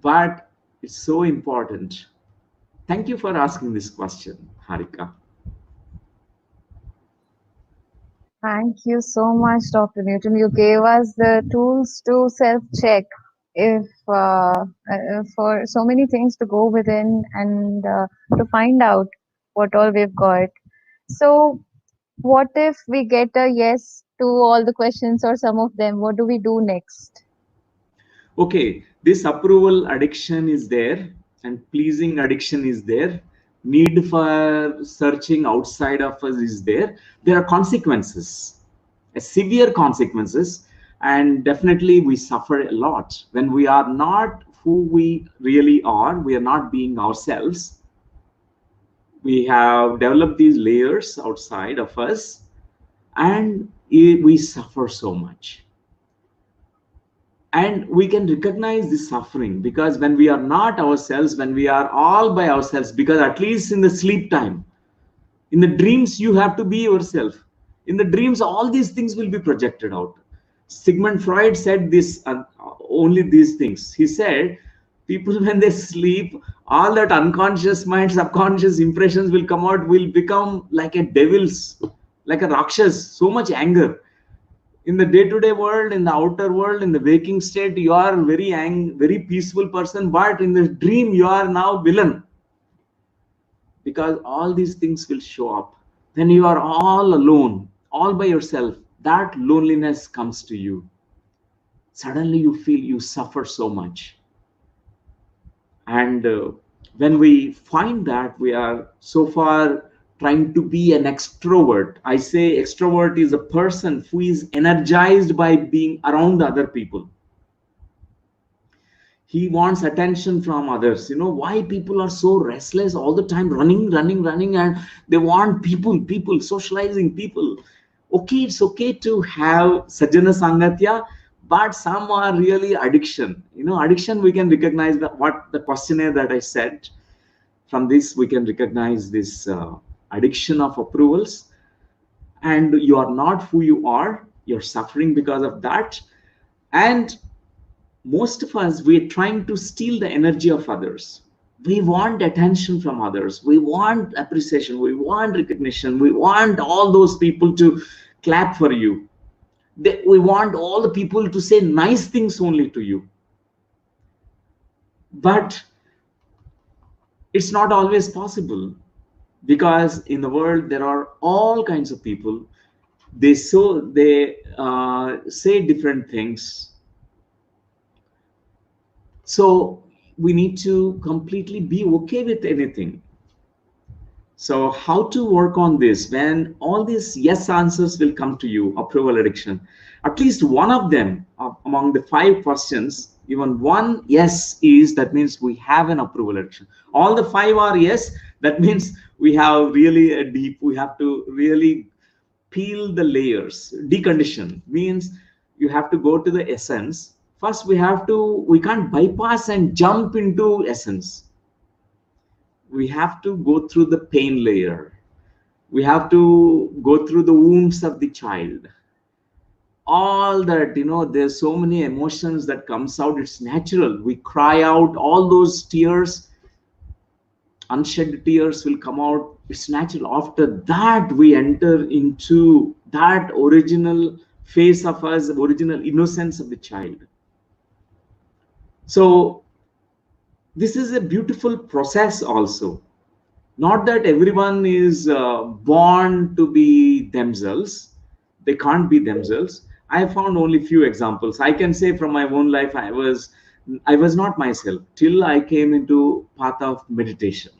[SPEAKER 1] But it's so important. Thank you for asking this question, Harika.
[SPEAKER 2] Thank you so much, Dr. Newton. You gave us the tools to self-check if for so many things to go within and to find out what all we've got. So, what if we get a yes to all the questions or some of them? What do we do next?
[SPEAKER 1] Okay, this approval addiction is there, and pleasing addiction is there, need for searching outside of us is there. There are consequences, severe consequences, and definitely we suffer a lot when we are not who we really are, we are not being ourselves. We have developed these layers outside of us, and we suffer so much. And we can recognize this suffering because when we are not ourselves, when we are all by ourselves, because at least in the sleep time, in the dreams, you have to be yourself. In the dreams, all these things will be projected out. Sigmund Freud said this, only these things. He said, people, when they sleep, all that unconscious mind, subconscious impressions will come out, will become like a devil's, like a rakshas, so much anger. In the day-to-day world, in the outer world, in the waking state, you are very peaceful person, but in the dream you are now villain, because all these things will show up when you are all alone, all by yourself. That loneliness comes to you. Suddenly you feel you suffer so much. And when we find that we are so far trying to be an extrovert, I say extrovert is a person who is energized by being around other people. He wants attention from others. Why people are so restless all the time, running, and they want people socializing people. Okay, it's okay to have sajjana sangatya, but some are really addiction. Addiction, we can recognize that what the questionnaire that I said. From this we can recognize this addiction of approvals, and you are not who you are, you're suffering because of that. And most of us, we're trying to steal the energy of others. We want attention from others, we want appreciation, we want recognition, we want all those people to clap for you. We want all the people to say nice things only to you. But it's not always possible, because in the world there are all kinds of people. They say different things. So we need to completely be okay with anything. So how to work on this when all these yes answers will come to you? Approval addiction, at least one of them among the 5 questions, even one yes is, that means we have an approval addiction. All the 5 are yes, that means we have really a deep, we have to really peel the layers. Decondition means you have to go to the essence. First we can't bypass and jump into essence. We have to go through the pain layer. We have to go through the wounds of the child. All that, there's so many emotions that comes out. It's natural. We cry out, all those tears, unshed tears will come out. It's natural. After that, we enter into that original face of us, original innocence of the child. So this is a beautiful process also. Not that everyone is born to be themselves. They can't be themselves. I have found only few examples. I can say from my own life, I was not myself till I came into path of meditation.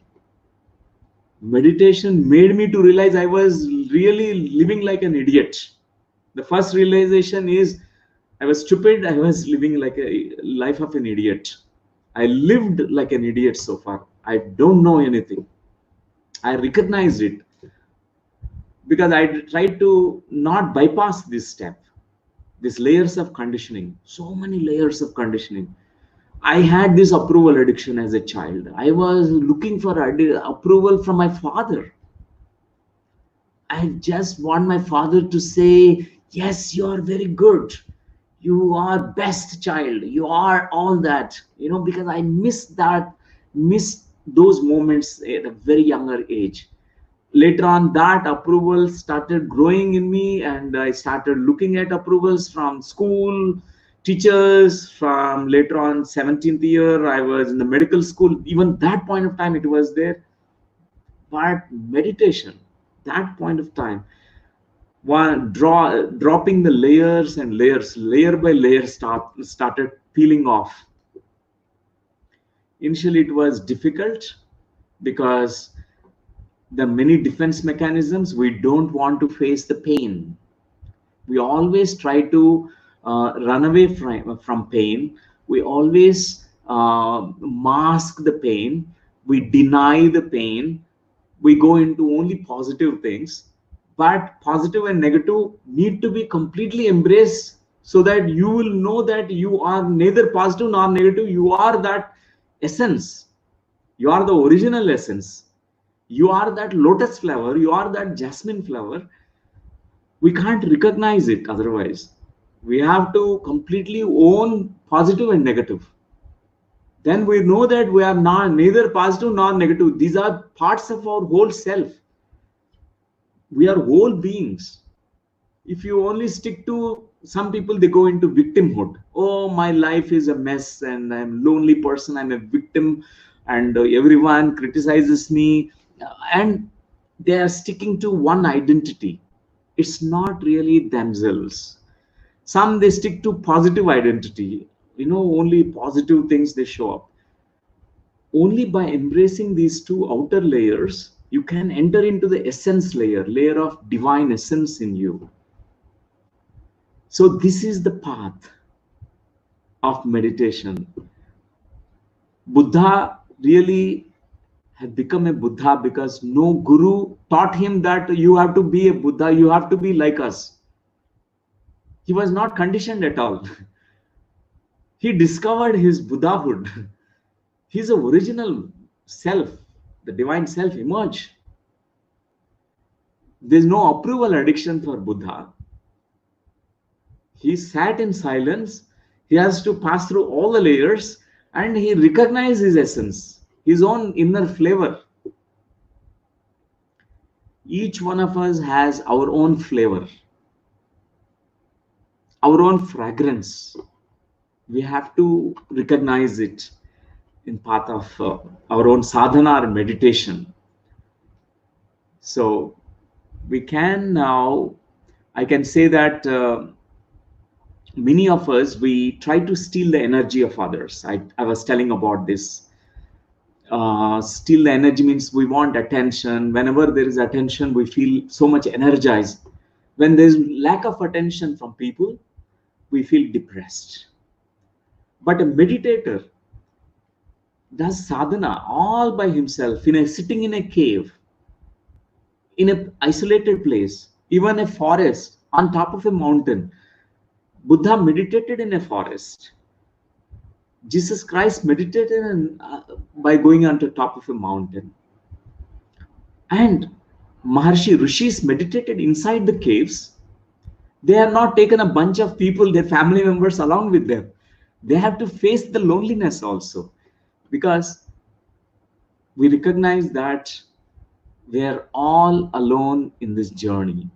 [SPEAKER 1] Meditation made me to realize I was really living like an idiot. The first realization is I was stupid. I was living like a life of an idiot. I lived like an idiot so far. I don't know anything. I recognized it because I tried to not bypass this step, these layers of conditioning, so many layers of conditioning. I had this approval addiction as a child. I was looking for approval from my father. I just want my father to say, yes, you are very good. You are best child. You are all that, because I miss those moments at a very younger age. Later on, that approval started growing in me, and I started looking at approvals from school, teachers. From later on 17th year, I was in the medical school. Even that point of time, it was there. But meditation, that point of time, dropping the layers and layers, layer by layer, started peeling off. Initially it was difficult because the many defense mechanisms, we don't want to face the pain. We always try to run away from pain. We always mask the pain. We deny the pain. We go into only positive things. But positive and negative need to be completely embraced so that you will know that you are neither positive nor negative. You are that essence. You are the original essence. You are that lotus flower. You are that jasmine flower. We can't recognize it otherwise. We have to completely own positive and negative. Then we know that we are not neither positive nor negative. These are parts of our whole self. We are whole beings. If you only stick to, some people, they go into victimhood. Oh, my life is a mess and I'm a lonely person, I'm a victim, and everyone criticizes me, and they are sticking to one identity. It's not really themselves. Some, they stick to positive identity, only positive things they show up. Only by embracing these two outer layers, you can enter into the essence layer of divine essence in you. So this is the path of meditation. Buddha really had become a Buddha because no guru taught him that you have to be a Buddha, you have to be like us. He was not conditioned at all. He discovered his Buddhahood. His original self, the divine self, emerged. There's no approval addiction for Buddha. He sat in silence. He has to pass through all the layers, and he recognized his essence, his own inner flavor. Each one of us has our own flavor, our own fragrance. We have to recognize it in path of our own sadhana or meditation. So we can now, I can say that Many of us, we try to steal the energy of others. I was telling about this. Steal the energy means we want attention. Whenever there is attention, we feel so much energized. When there's lack of attention from people, we feel depressed. But a meditator does sadhana all by himself, sitting in a cave, in an isolated place, even a forest, on top of a mountain. Buddha meditated in a forest. Jesus Christ meditated by going on the top of a mountain. And Maharshi Rishis meditated inside the caves. They have not taken a bunch of people, their family members, along with them. They have to face the loneliness also, because we recognize that we are all alone in this journey.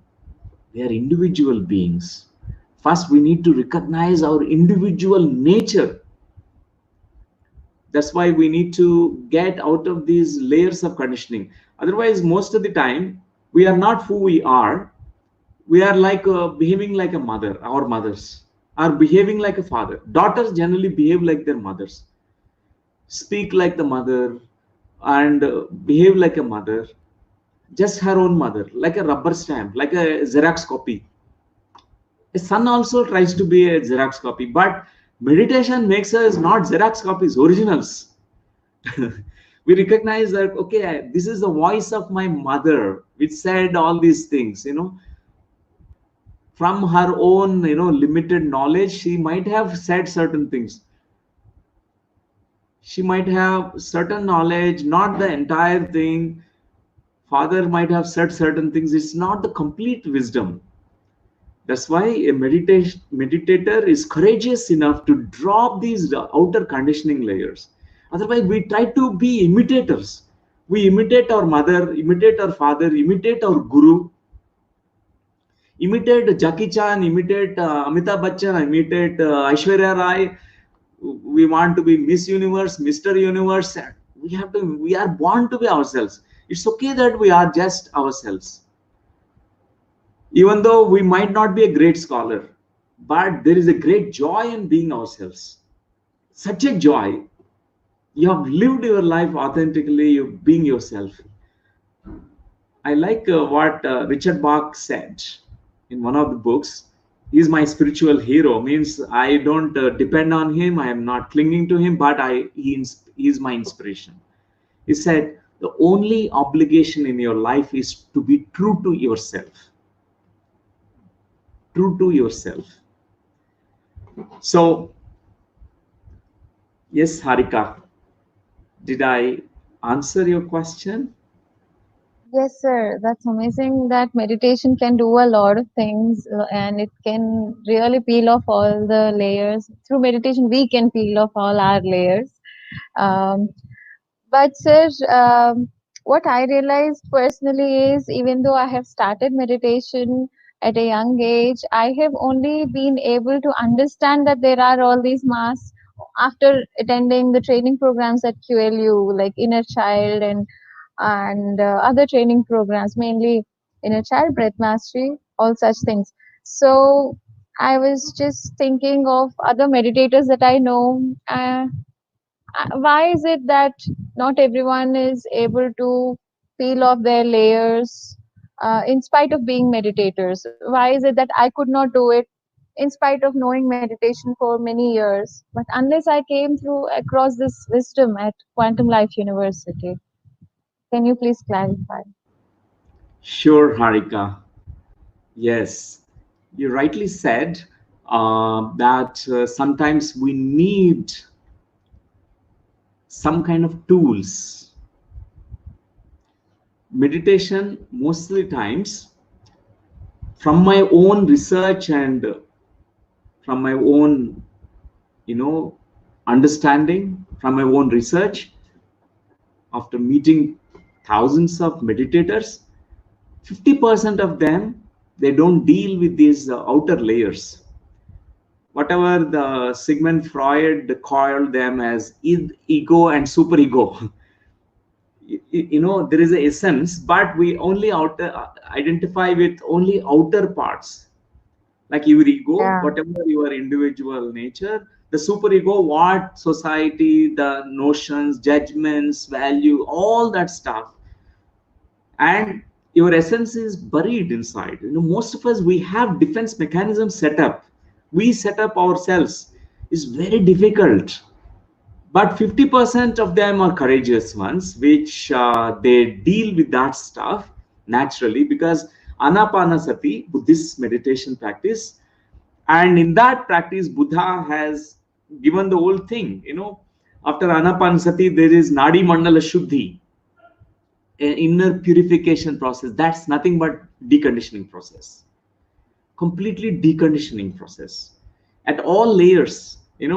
[SPEAKER 1] We are individual beings. First, we need to recognize our individual nature. That's why we need to get out of these layers of conditioning. Otherwise, most of the time, we are not who we are. We are like behaving like a mother. Our mothers are behaving like a father. Daughters generally behave like their mothers, speak like the mother, and behave like a mother, just her own mother, like a rubber stamp, like a Xerox copy. A son also tries to be a Xerox copy, but meditation makes us not Xerox copies, originals. We recognize that, okay, this is the voice of my mother, which said all these things, from her own, limited knowledge, she might have said certain things. She might have certain knowledge, not the entire thing. Father might have said certain things. It's not the complete wisdom. That's why a meditator is courageous enough to drop these outer conditioning layers. Otherwise, we try to be imitators. We imitate our mother, imitate our father, imitate our guru, imitate Jackie Chan, imitate Amitabh Bachchan, imitate Aishwarya Rai. We want to be Miss Universe, Mr. Universe. We are born to be ourselves. It's okay that we are just ourselves. Even though we might not be a great scholar, but there is a great joy in being ourselves. Such a joy. You have lived your life authentically, you being yourself. I like what Richard Bach said in one of the books. He's my spiritual hero. Means I don't depend on him. I am not clinging to him, but he is my inspiration. He said, the only obligation in your life is to be true to yourself. True to yourself. So, yes, Harika, did I answer your question?
[SPEAKER 2] Yes, sir. That's amazing that meditation can do a lot of things and it can really peel off all the layers. Through meditation, we can peel off all our layers. Um, but, sir, what I realized personally is even though I have started meditation at a young age, I have only been able to understand that there are all these masks after attending the training programs at QLU, like Inner Child and other training programs, mainly inner child, breath mastery, all such things. So I was just thinking of other meditators that I know. Why is it that not everyone is able to peel off their layers in spite of being meditators? Why is it that I could not do it in spite of knowing meditation for many years? But unless I came through across this wisdom at Quantum Life University, can you please clarify?
[SPEAKER 1] Sure, Harika. Yes, you rightly said that sometimes we need some kind of tools. Meditation, most of the times, from my own research and from my own, you know, understanding, from my own research, after meeting thousands of meditators, 50% of them, they don't deal with these outer layers. Whatever the Sigmund Freud called them as ego and superego. There is a essence, but we only identify with only outer parts. Like your ego,
[SPEAKER 2] Yeah.
[SPEAKER 1] whatever your individual nature, the superego, what society, the notions, judgments, value, all that stuff, and your essence is buried inside. Most of us, we have defense mechanisms set up. We set up ourselves. It's very difficult, but 50% of them are courageous ones, which they deal with that stuff naturally, because anapanasati, Buddhist meditation practice, and in that practice Buddha has given the whole thing. After anapanasati there is nadi mandala shuddhi, an inner purification process. That's nothing but deconditioning process, completely deconditioning process at all layers. In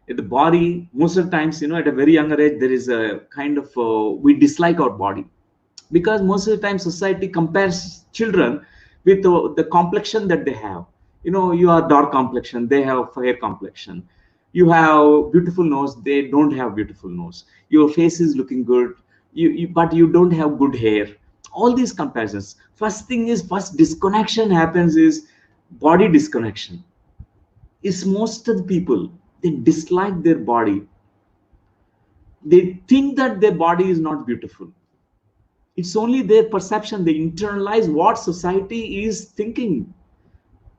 [SPEAKER 1] the body, most of the times, at a very younger age, there is a kind of we dislike our body, because most of the time society compares children with the complexion that they have. You are dark complexion, they have fair complexion. You have beautiful nose, they don't have beautiful nose. Your face is looking good, but you don't have good hair. All these comparisons, first disconnection happens is body disconnection. Is most of the people, they dislike their body. They think that their body is not beautiful. It's only their perception. They internalize what society is thinking,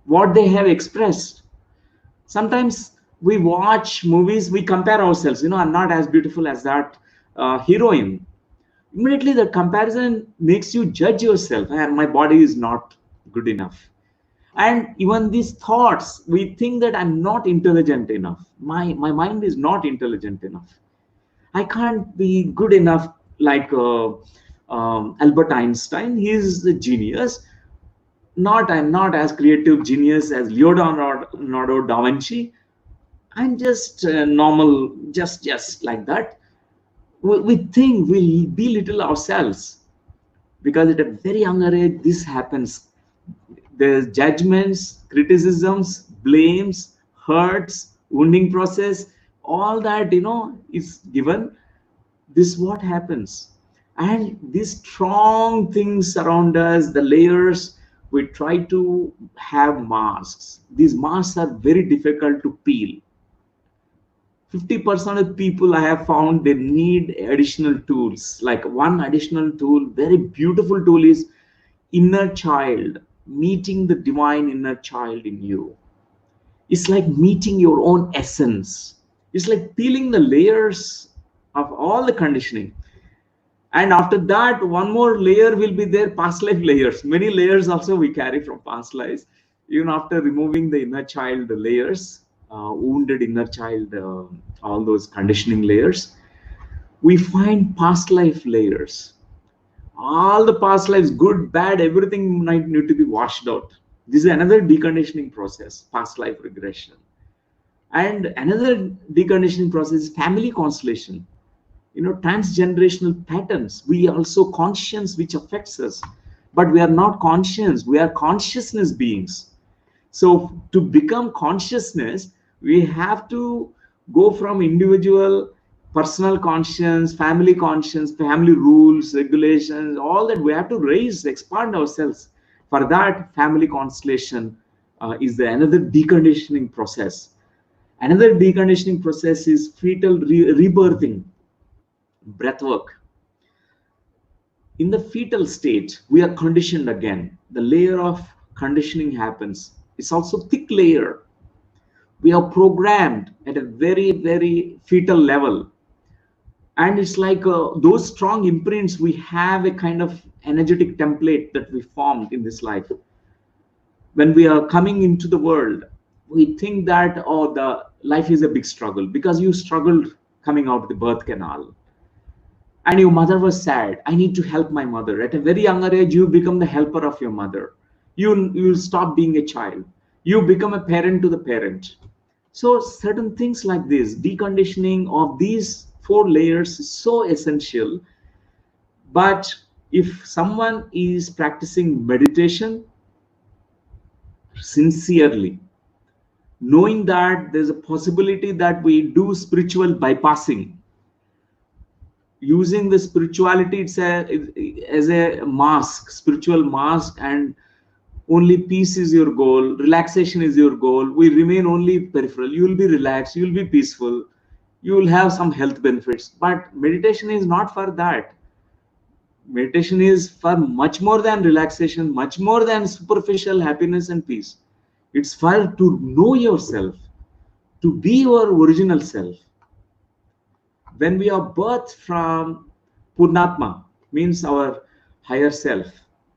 [SPEAKER 1] what they have expressed. Sometimes we watch movies, we compare ourselves. I'm not as beautiful as that heroine. Immediately the comparison makes you judge yourself, and my body is not good enough. And even these thoughts, we think that I'm not intelligent enough. My mind is not intelligent enough. I can't be good enough like Albert Einstein. He's a genius. I'm not as creative genius as Leonardo da Vinci. I'm just normal, just like that. We think we belittle ourselves, because at a very younger age this happens. There's judgments, criticisms, blames, hurts, wounding process, all that is given. This what happens. And these strong things around us, the layers, we try to have masks. These masks are very difficult to peel. 50% of people I have found, they need additional tools. Like one additional tool, very beautiful tool, is inner child, meeting the divine inner child in you. It's like meeting your own essence. It's like peeling the layers of all the conditioning. And after that, one more layer will be there, past life layers. Many layers also we carry from past lives. Even after removing the inner child layers, wounded inner child, all those conditioning layers, we find past life layers. All the past lives, good, bad, everything might need to be washed out. This is another deconditioning process, past life regression. And another deconditioning process is family constellation. Transgenerational patterns, we also conscience which affects us, but we are not conscience, we are consciousness beings. So to become consciousness, we have to go from individual personal conscience, family rules, regulations, all that we have to raise, expand ourselves. For that, family constellation is another deconditioning process. Another deconditioning process is fetal rebirthing, breath work. In the fetal state, we are conditioned again. The layer of conditioning happens. It's also thick layer. We are programmed at a very, very fetal level. And it's like those strong imprints, we have a kind of energetic template that we formed in this life. When we are coming into the world, we think that, oh, the life is a big struggle, because you struggled coming out of the birth canal. And your mother was sad. I need to help my mother. At a very younger age, you become the helper of your mother. You stop being a child. You become a parent to the parent. So certain things like this, deconditioning of these four layers is so essential. But if someone is practicing meditation sincerely, knowing that there's a possibility that we do spiritual bypassing, using the spirituality, as a mask, spiritual mask, and only peace is your goal, relaxation is your goal, we remain only peripheral, you will be relaxed, you will be peaceful, you will have some health benefits. But meditation is not for that. Meditation is for much more than relaxation, much more than superficial happiness and peace. It's for to know yourself, to be your original self. When we are birthed from Purnatma, means our higher self,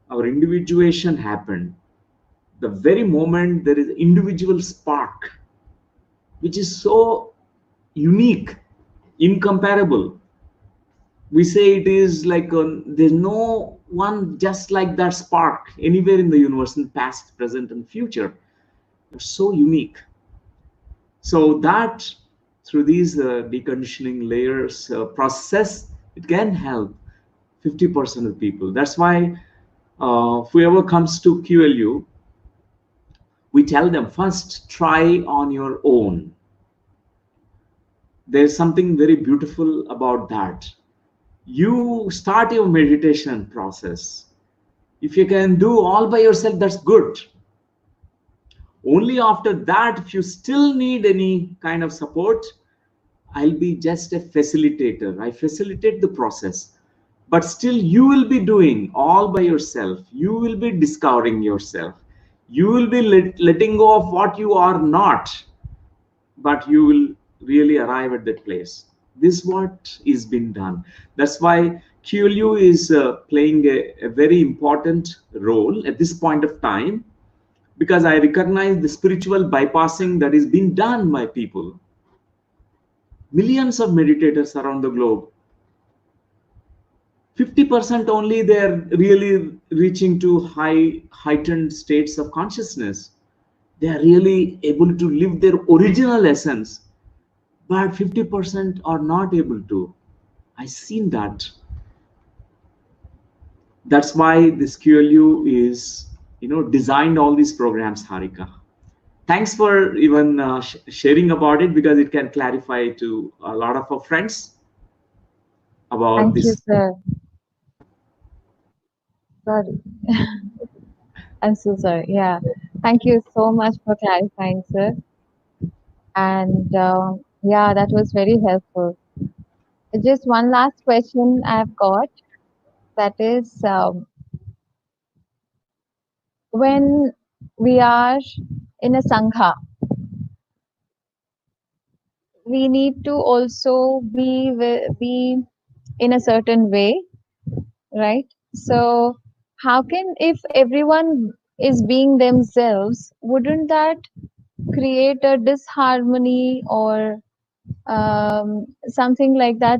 [SPEAKER 1] our individuation happened. The very moment there is individual spark, which is so unique, incomparable. We say it is like there's no one just like that spark anywhere in the universe, in past, present, and future. They're so unique. So that through these deconditioning layers process, it can help 50% of people. That's why whoever comes to QLU, we tell them first try on your own. There's something very beautiful about that. You start your meditation process. If you can do all by yourself, that's good. Only after that, if you still need any kind of support, I'll be just a facilitator. I facilitate the process. But still, you will be doing all by yourself. You will be discovering yourself. You will be letting go of what you are not, but you will really arrive at that place. This is what is being done. That's why QLU is playing a very important role at this point of time, because I recognize the spiritual bypassing that is being done by people. Millions of meditators around the globe, 50% only they're really reaching to heightened states of consciousness. They are really able to live their original essence, but 50% are not able to. I've seen that. That's why this QLU is, designed all these programs, Harika. Thanks for even sharing about it, because it can clarify to a lot of our friends about
[SPEAKER 2] Thank you,
[SPEAKER 1] this.
[SPEAKER 2] sir. Sorry. I'm so sorry. Yeah. Thank you so much for clarifying, sir. And yeah, that was very helpful. Just one last question I've got, that is, when we are in a sangha, we need to also be in a certain way, right? So, how can, if everyone is being themselves, wouldn't that create a disharmony or something like that?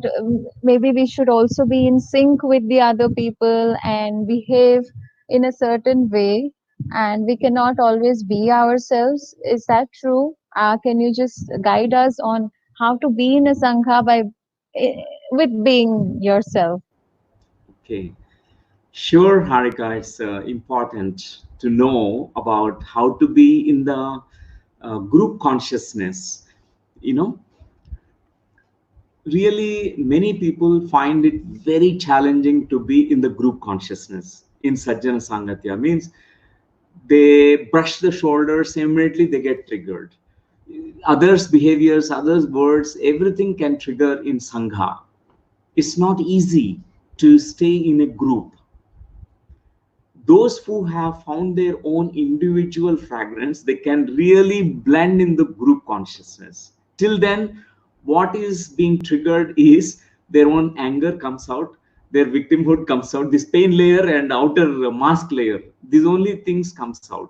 [SPEAKER 2] Maybe we should also be in sync with the other people and behave in a certain way, and we cannot always be ourselves. Is that true? Can you just guide us on how to be in a sangha by eh, with being yourself?
[SPEAKER 1] Okay. Sure, Harika, it's important to know about how to be in the group consciousness. You know, really, many people find it very challenging to be in the group consciousness in Sajjana Sangatya. Means they brush the shoulders, immediately they get triggered. Others' behaviors, others' words, everything can trigger in Sangha. It's not easy to stay in a group. Those who have found their own individual fragrance, they can really blend in the group consciousness. Till then, what is being triggered is their own anger comes out, their victimhood comes out, this pain layer and outer mask layer, these only things comes out.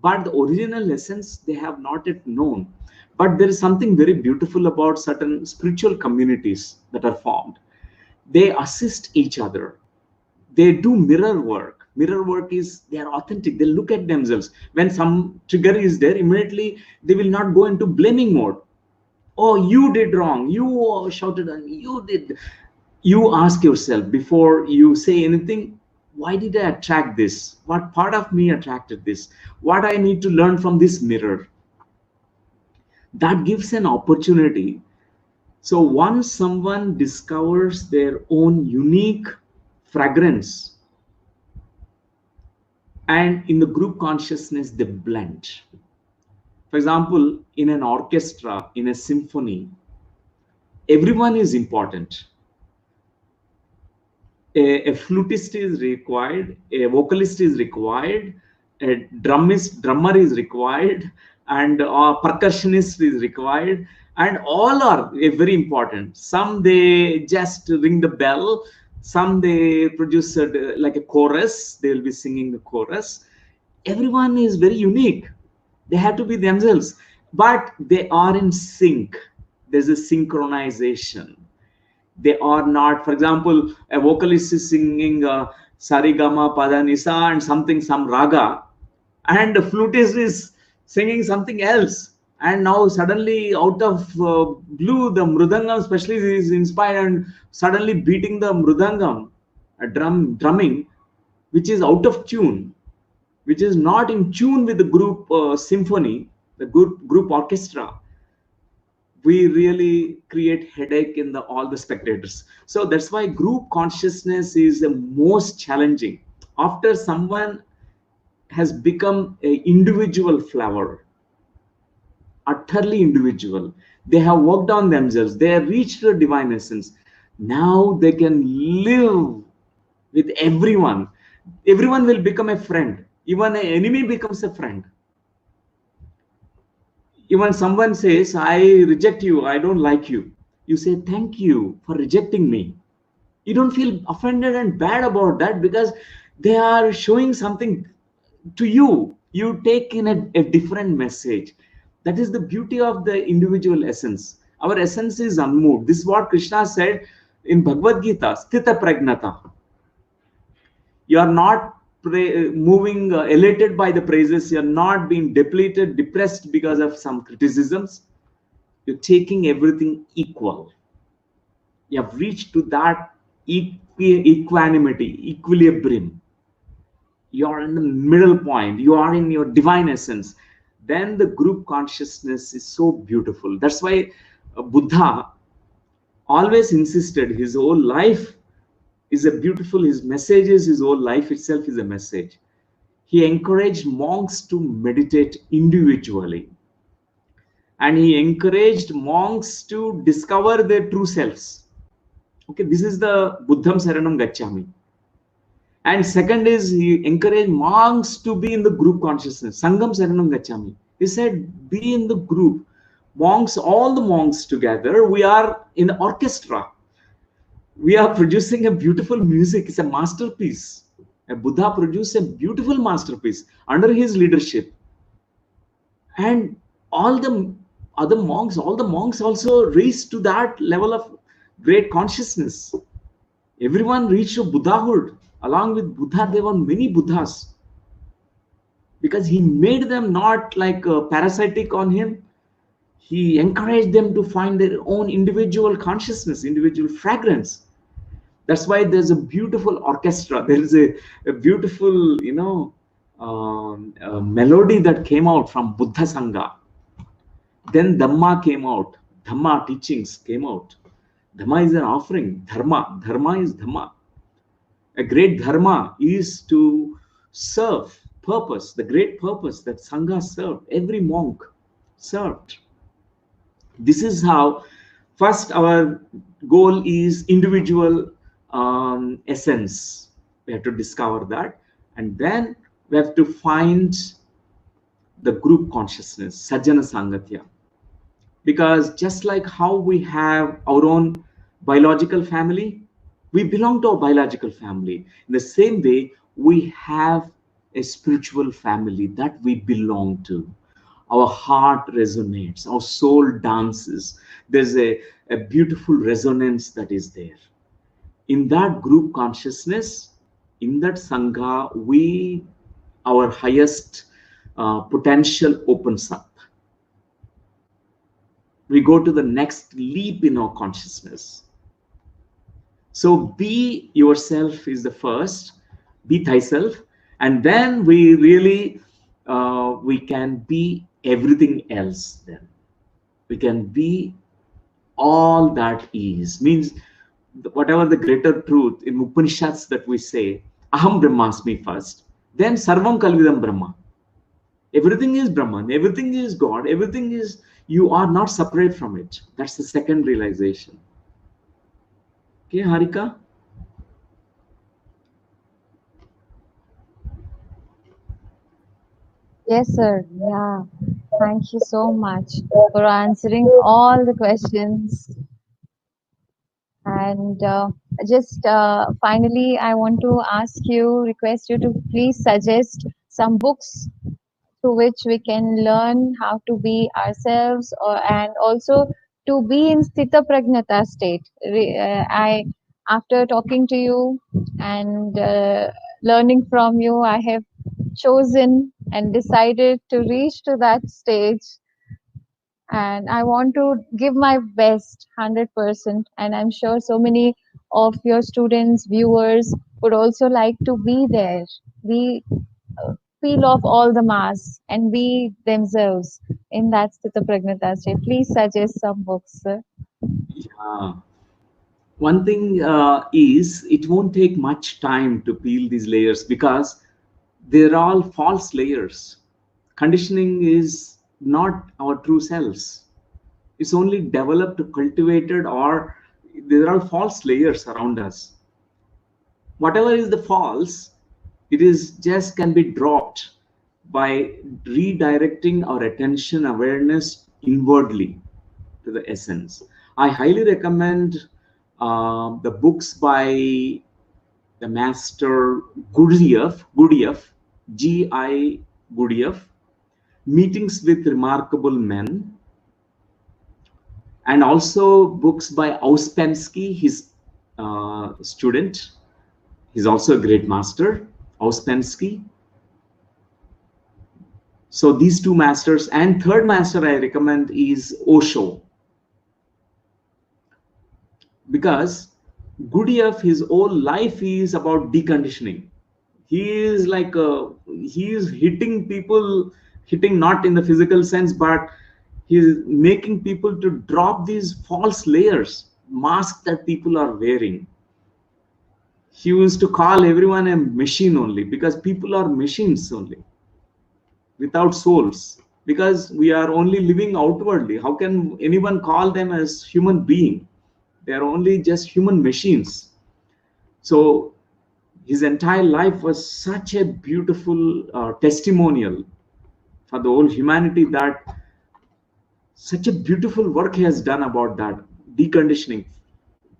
[SPEAKER 1] But the original essence they have not yet known. But there is something very beautiful about certain spiritual communities that are formed. They assist each other, they do mirror work. Mirror work is they are authentic, they look at themselves. When some trigger is there, immediately they will not go into blaming mode. Oh, you did wrong, you shouted and you did. You ask yourself before you say anything, why did I attract this? What part of me attracted this? What I need to learn from this mirror? That gives an opportunity. So once someone discovers their own unique fragrance, And in the group consciousness, they blend. For example, in an orchestra, in a symphony, everyone is important. A flutist is required, a vocalist is required, a drummer is required, and a percussionist is required, and all are very important. Some they just ring the bell, some they produce like a chorus, they will be singing the chorus. Everyone is very unique. They have to be themselves, but they are in sync. There's a synchronization. They are not, for example, a vocalist is singing sarigama padanisa and something, some raga, and the flutist is singing something else, and now suddenly out of blue the mridangam specialist is inspired and suddenly beating the mridangam, a drumming, which is out of tune, which is not in tune with the group symphony, the group orchestra. We really create headache in all the spectators. So that's why group consciousness is the most challenging. After someone has become an individual flower, utterly individual, they have worked on themselves, they have reached the divine essence, now they can live with everyone. Everyone will become a friend. Even an enemy becomes a friend. Even someone says, I reject you, I don't like you, you say thank you for rejecting me. You don't feel offended and bad about that, because they are showing something to you. You take in a different message. That is the beauty of the individual essence. Our essence is unmoved. This is what Krishna said in Bhagavad Gita, sthita pragnata. You are not moving elated by the praises. You are not being depleted, depressed because of some criticisms. You're taking everything equal. You have reached to that equanimity, equilibrium. You are in the middle point. You are in your divine essence. Then the group consciousness is so beautiful. That's why Buddha always insisted his whole life is a beautiful, his messages, his whole life itself is a message. He encouraged monks to meditate individually, and he encouraged monks to discover their true selves. Okay, this is the Buddham Saranam Gacchami. And second is, he encouraged monks to be in the group consciousness. Sangam Saranam Gacchami. He said, be in the group. Monks, all the monks together, we are in the orchestra. We are producing a beautiful music. It's a masterpiece. A Buddha produced a beautiful masterpiece under his leadership. And all the other monks, all the monks also raised to that level of great consciousness. Everyone reached to Buddhahood. Along with Buddha, there were many Buddhas, because he made them not like parasitic on him. He encouraged them to find their own individual consciousness, individual fragrance. That's why there's a beautiful orchestra. There is a beautiful, melody that came out from Buddha Sangha. Then Dhamma came out. Dhamma teachings came out. Dhamma is an offering. Dharma is Dhamma. A great dharma is to serve, purpose, the great purpose that Sangha served. Every monk served. This is how, first, our goal is individual essence. We have to discover that, and then we have to find the group consciousness, Sajjana Sangatya. Because just like how we have our own biological family, we belong to a biological family. In the same way, we have a spiritual family that we belong to. Our heart resonates, our soul dances. There's a beautiful resonance that is there. In that group consciousness, in that Sangha, our highest potential opens up. We go to the next leap in our consciousness. So be yourself is the first, be thyself, and then we really, we can be everything else then. We can be all that is. Means whatever the greater truth in Upanishads that we say, Aham Brahmasmi first, then Sarvam Kalvidam Brahma. Everything is Brahman, everything is God, everything is, you are not separate from it. That's the second realization. Okay, Harika?
[SPEAKER 2] Yes, sir. Yeah. Thank you so much for answering all the questions. And just finally, I want to ask you, request you to please suggest some books through which we can learn how to be ourselves, and also to be in Sthita Pragnata state. After talking to you and learning from you, I have chosen and decided to reach to that stage, and I want to give my best 100%. And I'm sure so many of your students, viewers would also like to be there. Be peel off all the masks and be themselves in that Sthita Pragnata state. Please suggest some books, sir.
[SPEAKER 1] Yeah. One thing is, it won't take much time to peel these layers because they're all false layers. Conditioning is not our true selves. It's only developed, cultivated, or there are false layers around us. Whatever is the false, it is just can be dropped by redirecting our attention awareness inwardly to the essence. I highly recommend the books by the master Gurdjieff, G.I. Gurdjieff, Meetings with Remarkable Men, and also books by Ouspensky, his student. He's also a great master, Ouspensky. So these two masters, and third master I recommend is Osho, because Gurdjieff, his whole life is about deconditioning. He is like he is hitting people, hitting not in the physical sense, but he is making people to drop these false layers, masks that people are wearing. He used to call everyone a machine only, because people are machines only, without souls, because we are only living outwardly. How can anyone call them as human being? They are only just human machines. So his entire life was such a beautiful testimonial for the whole humanity, that such a beautiful work he has done about that deconditioning,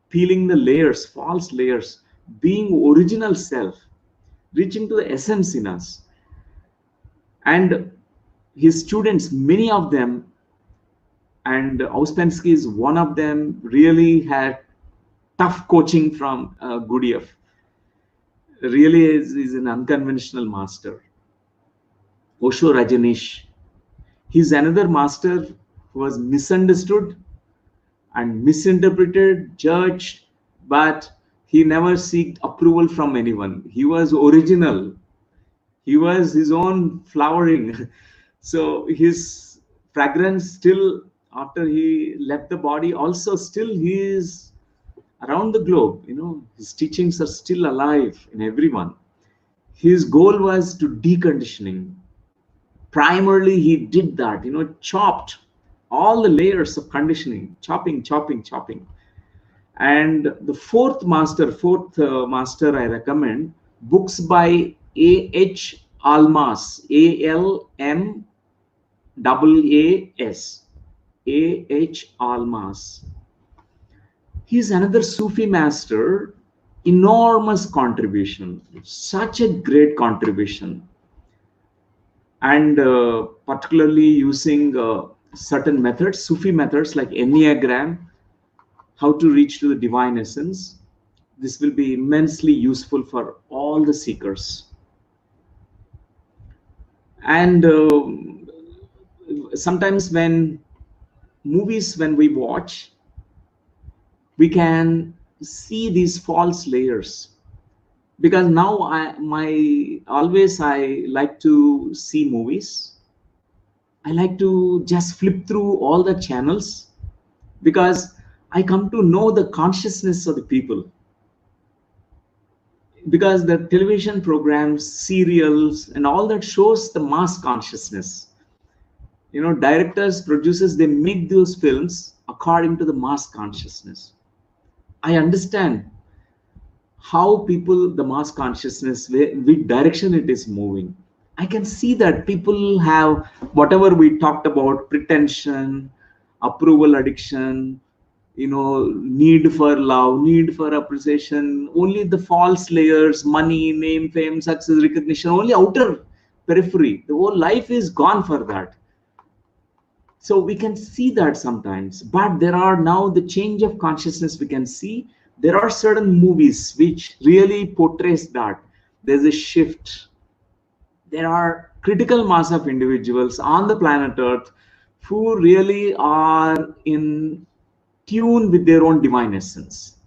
[SPEAKER 1] peeling the layers, false layers, being original self, reaching to the essence in us. And his students, many of them, and Ouspensky is one of them, really had tough coaching from Gurdjieff. Really is an unconventional master. Osho Rajneesh, he's another master who was misunderstood and misinterpreted, judged, but he never sought approval from anyone. He was original. He was his own flowering. So his fragrance still, after he left the body, also still he is around the globe. His teachings are still alive in everyone. His goal was to deconditioning. Primarily, he did that, chopped all the layers of conditioning, chopping, chopping, chopping. And the fourth master I recommend, books by A.H. Almas, Almas, A.H. Almas. He's another Sufi master, enormous contribution, such a great contribution. And particularly using certain methods, Sufi methods like Enneagram, how to reach to the divine essence. This will be immensely useful for all the seekers. And sometimes when we watch, we can see these false layers, because now I like to see movies. I like to just flip through all the channels, because I come to know the consciousness of the people. because the television programs, serials, and all that shows the mass consciousness. Directors, producers, they make those films according to the mass consciousness. I understand how people, the mass consciousness, which direction it is moving. I can see that people have whatever we talked about: pretension, approval addiction, need for love, need for appreciation, only the false layers: money, name, fame, success, recognition, only outer periphery. The whole life is gone for that. So we can see that sometimes, but there are now the change of consciousness we can see. There are certain movies which really portrays that there's a shift. There are critical mass of individuals on the planet Earth who really are in tune with their own divine essence.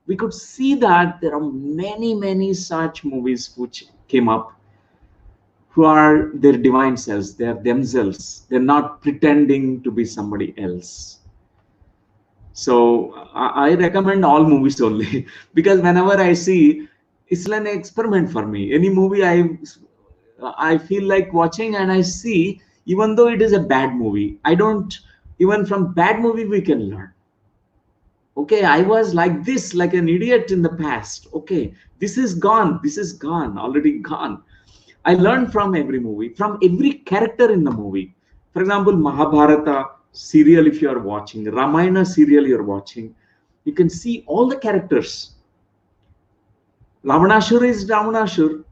[SPEAKER 1] We could see that there are many such movies which came up, who are their divine selves. They are themselves. They're not pretending to be somebody else. So I recommend all movies only because whenever I see, it's like an experiment for me. Any movie I feel like watching and I see, even though it is a bad movie, I don't, even from bad movie we can learn. Okay, I was like this, like an idiot in the past. Okay, this is gone. This is gone, already gone. I learned from every movie, from every character in the movie. For example, Mahabharata serial, if you are watching, Ramayana serial you're watching, you can see all the characters. Ravanashur is Ravanashur,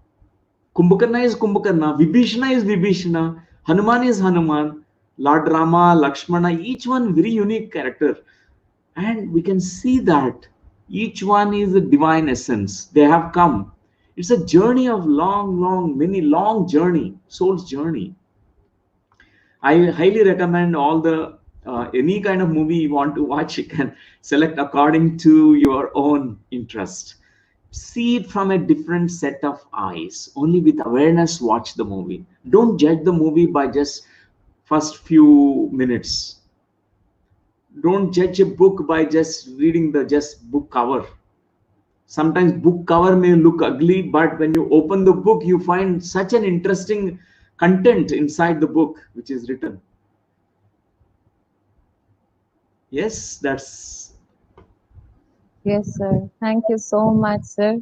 [SPEAKER 1] Kumbhakarna is Kumbhakarna, Vibhishana is Vibhishana, Hanuman is Hanuman, Lord Rama, Lakshmana, each one very unique character. And we can see that each one is a divine essence. They have come. It's a journey of many long journey, soul's journey. I highly recommend all the any kind of movie you want to watch, you can select according to your own interest. See it from a different set of eyes. Only with awareness watch the movie. Don't judge the movie by just first few minutes. Don't judge a book by just reading the just book cover. Sometimes book cover may look ugly, but when you open the book, you find such an interesting content inside the book which is written. Yes, that's.
[SPEAKER 2] Yes, sir. Thank you so much, sir,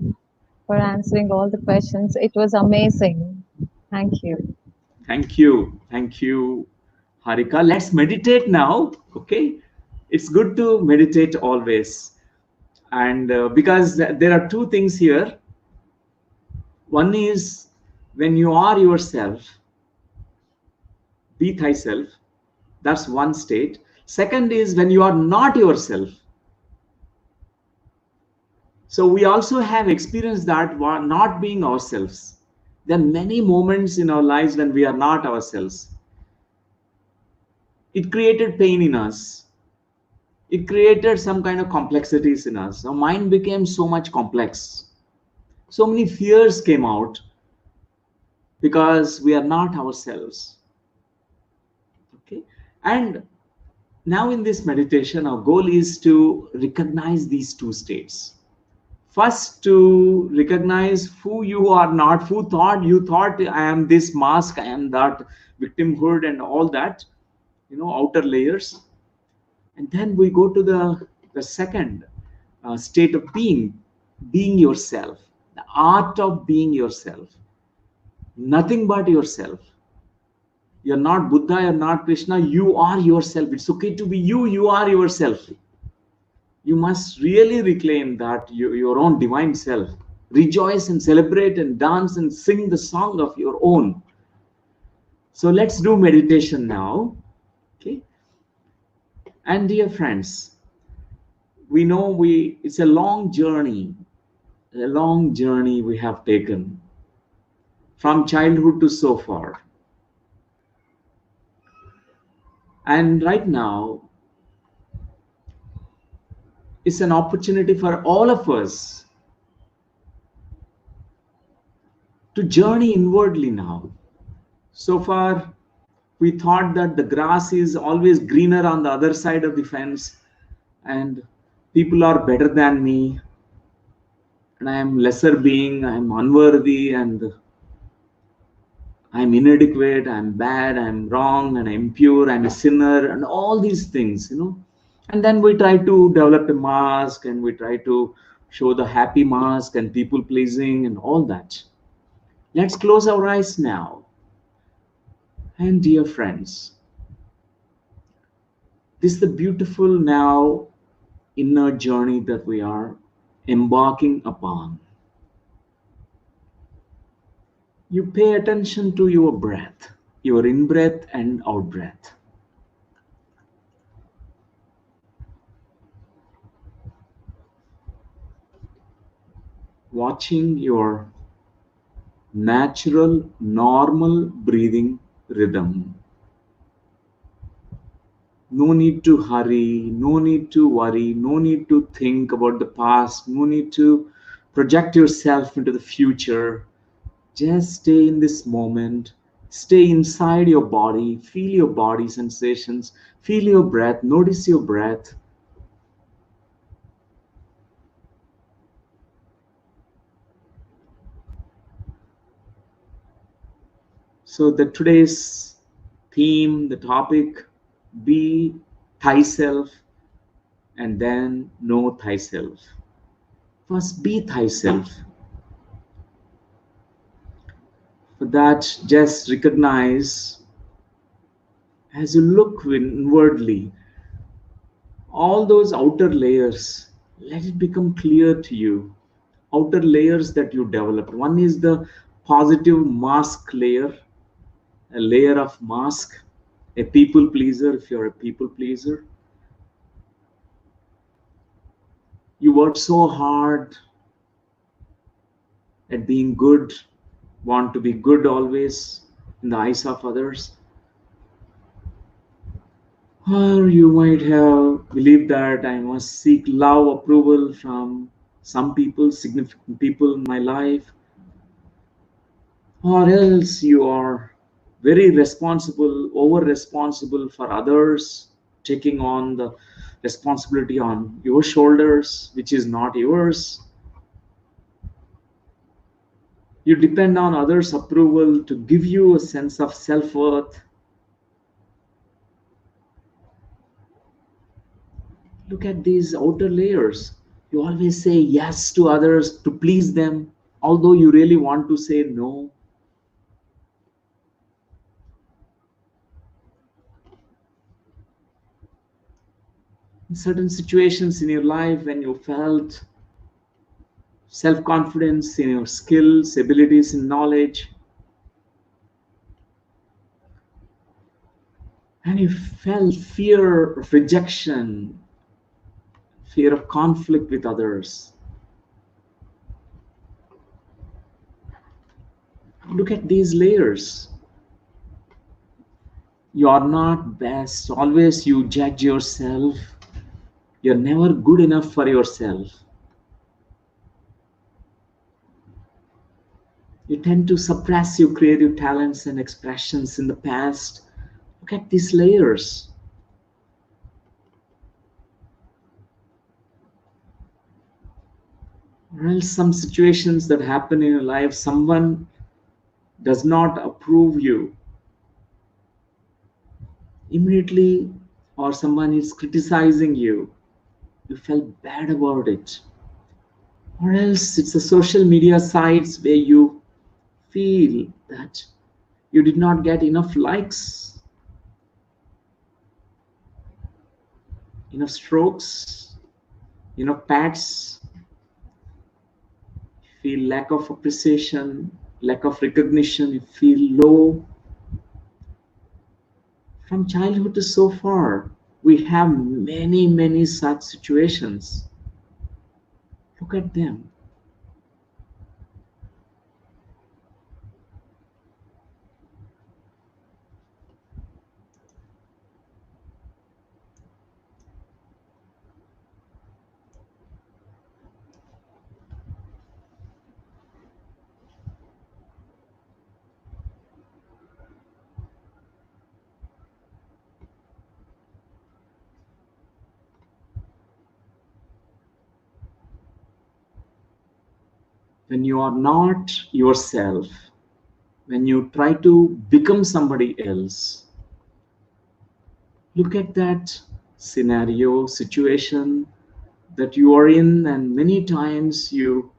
[SPEAKER 2] for answering all the questions. It was amazing. Thank you.
[SPEAKER 1] Thank you, Harika. Let's meditate now. Okay, it's good to meditate always, and because there are two things here. One is when you are yourself, be thyself. That's one state. Second is when you are not yourself. So we also have experienced that we're not being ourselves. There are many moments in our lives when we are not ourselves. It created pain in us. It created some kind of complexities in us. Our mind became so much complex. So many fears came out because we are not ourselves. Okay. And now in this meditation, our goal is to recognize these two states. First, to recognize who you are not, who thought I am this mask, I am that victimhood and all that, outer layers. And then we go to the second state of being yourself, the art of being yourself, nothing but yourself. You're not Buddha, you're not Krishna, you are yourself. It's okay to be you, you are yourself. You must really reclaim that your own divine self. Rejoice and celebrate and dance and sing the song of your own. So let's do meditation now. Okay. And dear friends, we know it's a long journey we have taken from childhood to so far. And right now, it's an opportunity for all of us to journey inwardly now. So far, we thought that the grass is always greener on the other side of the fence and people are better than me and I am lesser being, I am unworthy, and I'm inadequate, I'm bad, I'm wrong, and I'm impure, I'm a sinner, and all these things. And then we try to develop a mask and we try to show the happy mask and people pleasing and all that. Let's close our eyes now. And dear friends, this is the beautiful now inner journey that we are embarking upon. You pay attention to your breath, your in breath and out breath. Watching your natural, normal breathing rhythm. No need to hurry, no need to worry, no need to think about the past, no need to project yourself into the future. Just stay in this moment, stay inside your body, feel your body sensations, feel your breath, notice your breath. So, the today's theme, the topic, be thyself and then know thyself. First, be thyself. For that, just recognize as you look inwardly, all those outer layers, let it become clear to you. Outer layers that you develop. One is the positive mask layer, a layer of mask, a people pleaser. If you're a people pleaser, you work so hard at being good, want to be good always in the eyes of others. Or you might have believed that I must seek love, approval from some people, significant people in my life, or else you are very responsible, over responsible for others, taking on the responsibility on your shoulders, which is not yours. You depend on others' approval to give you a sense of self worth. Look at these outer layers. You always say yes to others to please them, although you really want to say no. In certain situations in your life, when you felt self confidence in your skills, abilities, and knowledge, and you felt fear of rejection, fear of conflict with others, look at these layers. You are not best. Always you judge yourself. You're never good enough for yourself. You tend to suppress your creative talents and expressions in the past. Look at these layers. Or else some situations that happen in your life, someone does not approve you immediately, or someone is criticizing you. You felt bad about it. Or else it's the social media sites where you feel that you did not get enough likes, enough strokes, enough pats, feel lack of appreciation, lack of recognition, you feel low. From childhood to so far, we have many, many such situations. Look at them. when you are not yourself, when you try to become somebody else, look at that scenario, situation that you are in, and many times you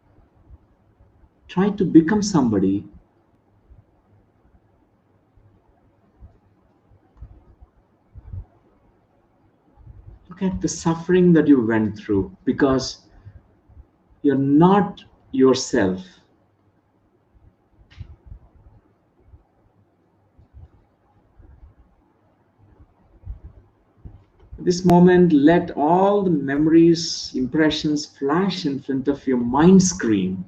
[SPEAKER 1] try to become somebody. Look at the suffering that you went through because you're not yourself. At this moment, let all the memories, impressions flash in front of your mind screen.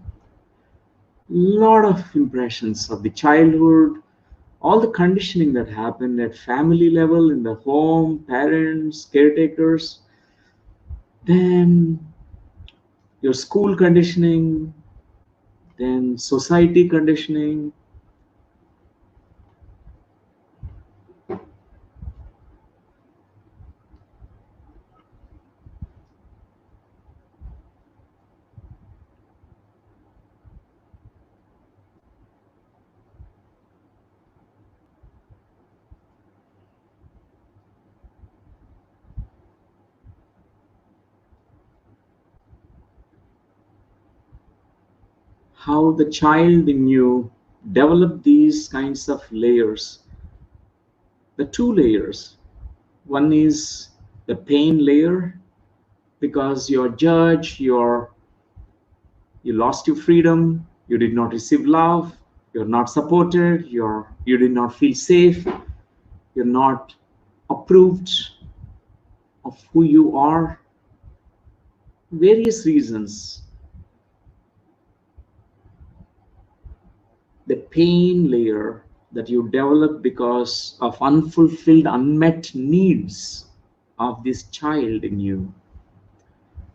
[SPEAKER 1] Lot of impressions of the childhood, all the conditioning that happened at family level, in the home, parents, caretakers, then your school conditioning, then society conditioning. How the child in you develop these kinds of layers. The two layers. One is the pain layer, because you're judged, you lost your freedom, you did not receive love, you're not supported, you did not feel safe, you're not approved of who you are. Various reasons. The pain layer that you develop because of unfulfilled, unmet needs of this child in you.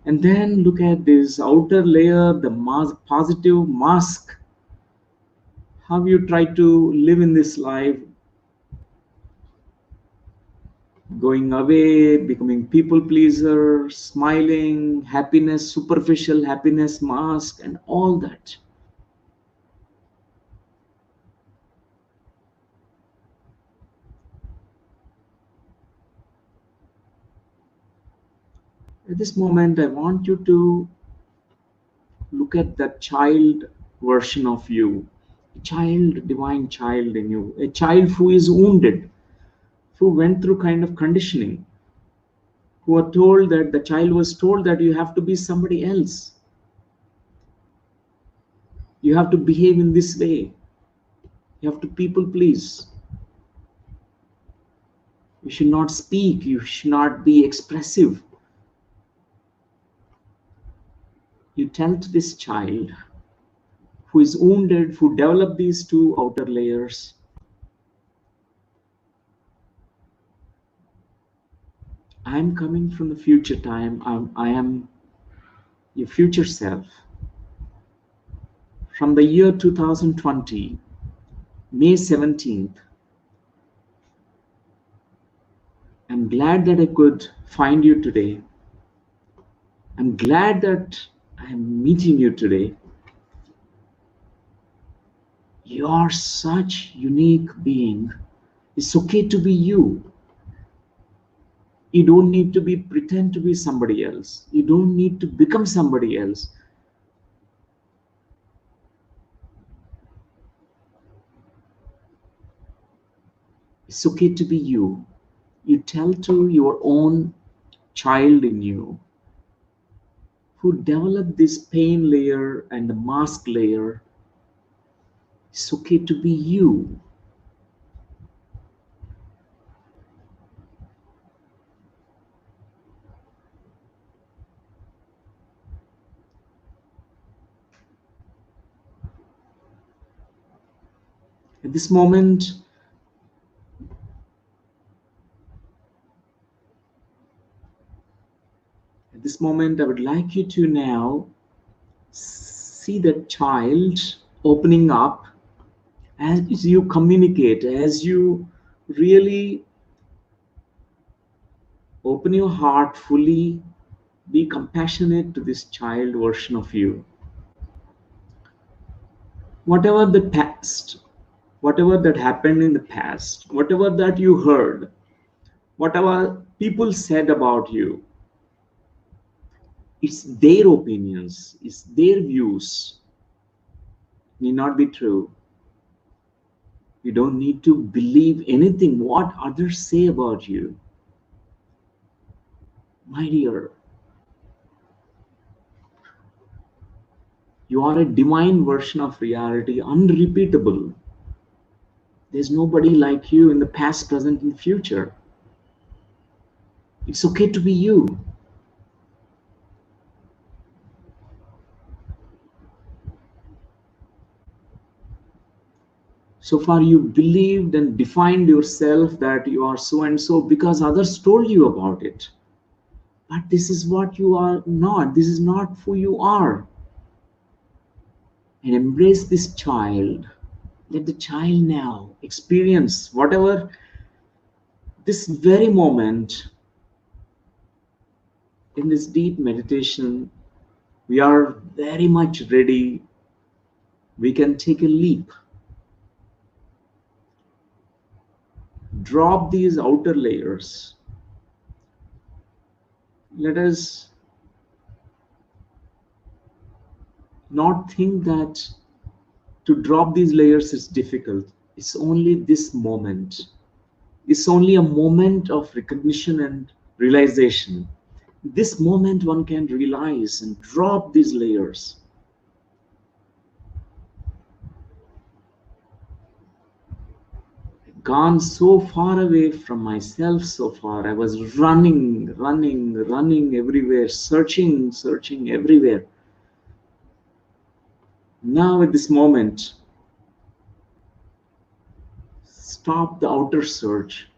[SPEAKER 1] And then look at this outer layer, the positive mask. How you try to live in this life, going away, becoming people pleaser, smiling, happiness, superficial happiness mask, and all that. At this moment, I want you to look at that child version of you, a child, divine child in you, a child who is wounded, who went through kind of conditioning, who are told that the child was told that you have to be somebody else, you have to behave in this way, you have to people please, you should not speak, you should not be expressive. You tell to this child who is wounded, who developed these two outer layers, I am coming from the future time, I am your future self. From the year 2020, May 17th, I'm glad that I could find you today. I'm glad that I'm meeting you today. You are such unique being. It's okay to be you. You don't need to be pretend to be somebody else. You don't need to become somebody else. It's okay to be you. You tell to your own child in you who developed this pain layer and the mask layer. It's okay to be you. At this moment, I would like you to now see the child opening up as you communicate, as you really open your heart fully, be compassionate to this child version of you. Whatever the past, whatever that happened in the past, whatever that you heard, whatever people said about you, it's their opinions, it's their views, may not be true. You don't need to believe anything what others say about you. My dear, you are a divine version of reality, unrepeatable. There's nobody like you in the past, present, and future. It's okay to be you. So far, you believed and defined yourself that you are so and so because others told you about it. But this is what you are not. This is not who you are. And embrace this child. Let the child now experience whatever this very moment in this deep meditation. We are very much ready. We can take a leap. Drop these outer layers. Let us not think that to drop these layers is difficult. It's only this moment. It's only a moment of recognition and realization. This moment one can realize and drop these layers. Gone so far away from myself so far. I was running everywhere, searching everywhere. Now at this moment, stop the outer search.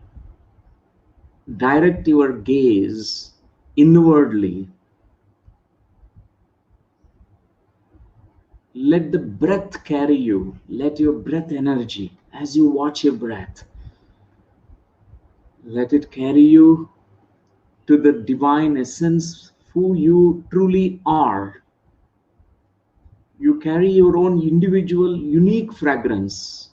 [SPEAKER 1] Direct your gaze inwardly. Let the breath carry you. Let your breath energy, as you watch your breath, let it carry you to the divine essence, who you truly are. You carry your own individual, unique fragrance.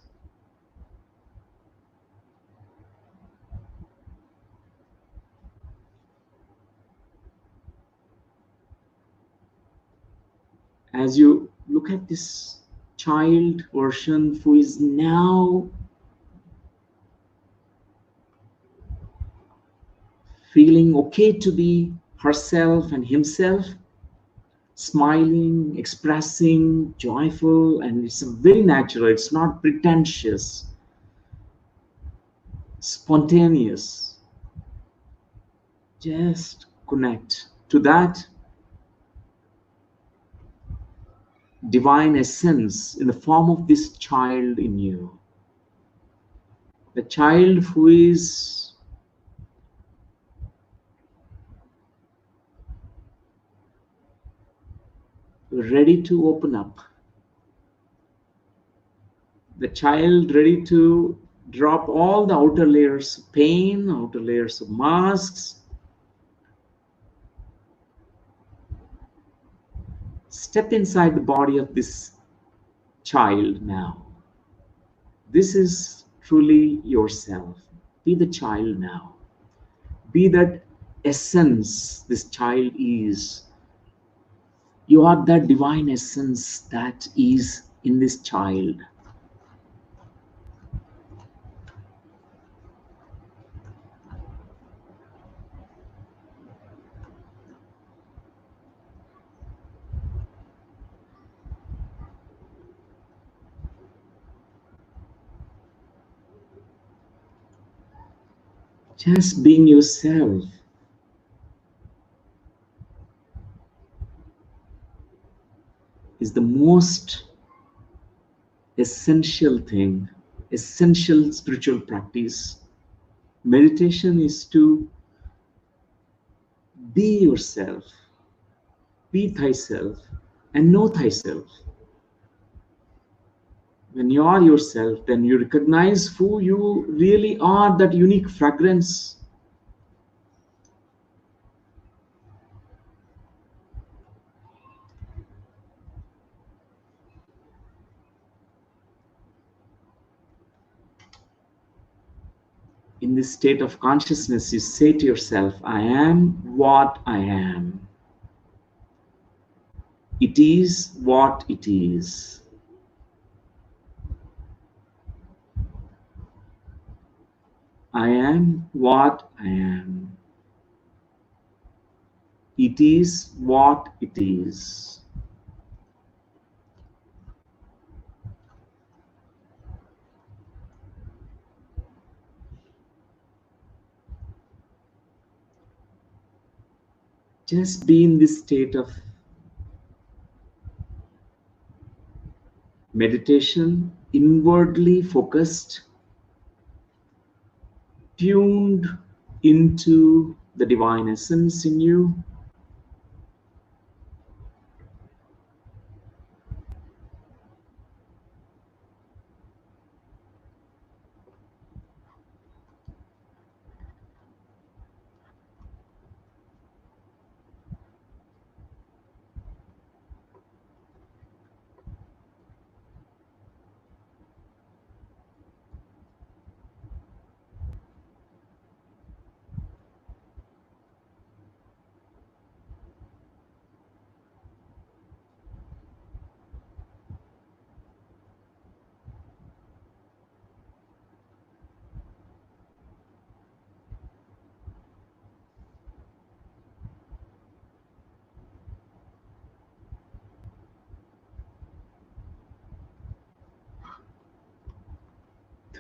[SPEAKER 1] As you look at this child version who is now feeling okay to be herself and himself, smiling, expressing, joyful, and it's very natural. It's not pretentious, spontaneous. Just connect to that divine essence in the form of this child in you. The child who is ready to open up. The child ready to drop all the outer layers of pain, outer layers of masks. Step inside the body of this child now. This is truly yourself. Be the child now. Be that essence this child is. You are that divine essence that is in this child. Just being yourself is the most essential thing, essential spiritual practice. Meditation is to be yourself, be thyself, and know thyself. When you are yourself, then you recognize who you really are, that unique fragrance. in this state of consciousness, you say to yourself, I am what I am. It is what it is. I am what I am. It is what it is. Just be in this state of meditation, inwardly focused, tuned into the divine essence in you.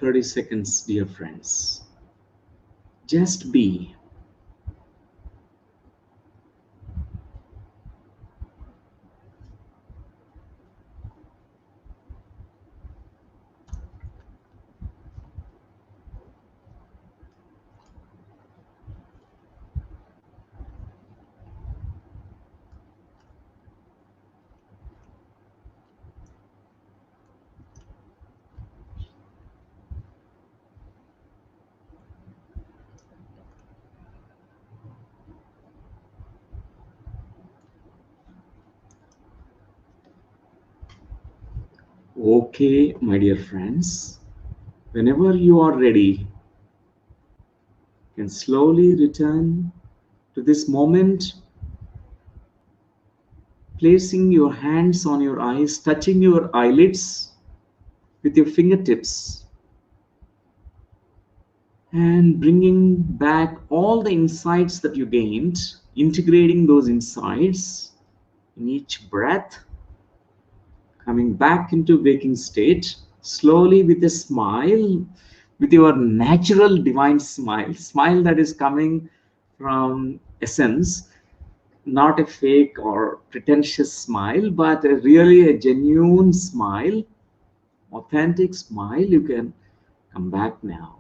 [SPEAKER 1] "30 seconds, dear friends. Just be. Okay, my dear friends, whenever you are ready, you can slowly return to this moment, placing your hands on your eyes, touching your eyelids with your fingertips, and bringing back all the insights that you gained, integrating those insights in each breath, coming back into waking state, slowly with a smile, with your natural divine smile that is coming from essence, not a fake or pretentious smile, but really a genuine smile, authentic smile. You can come back now.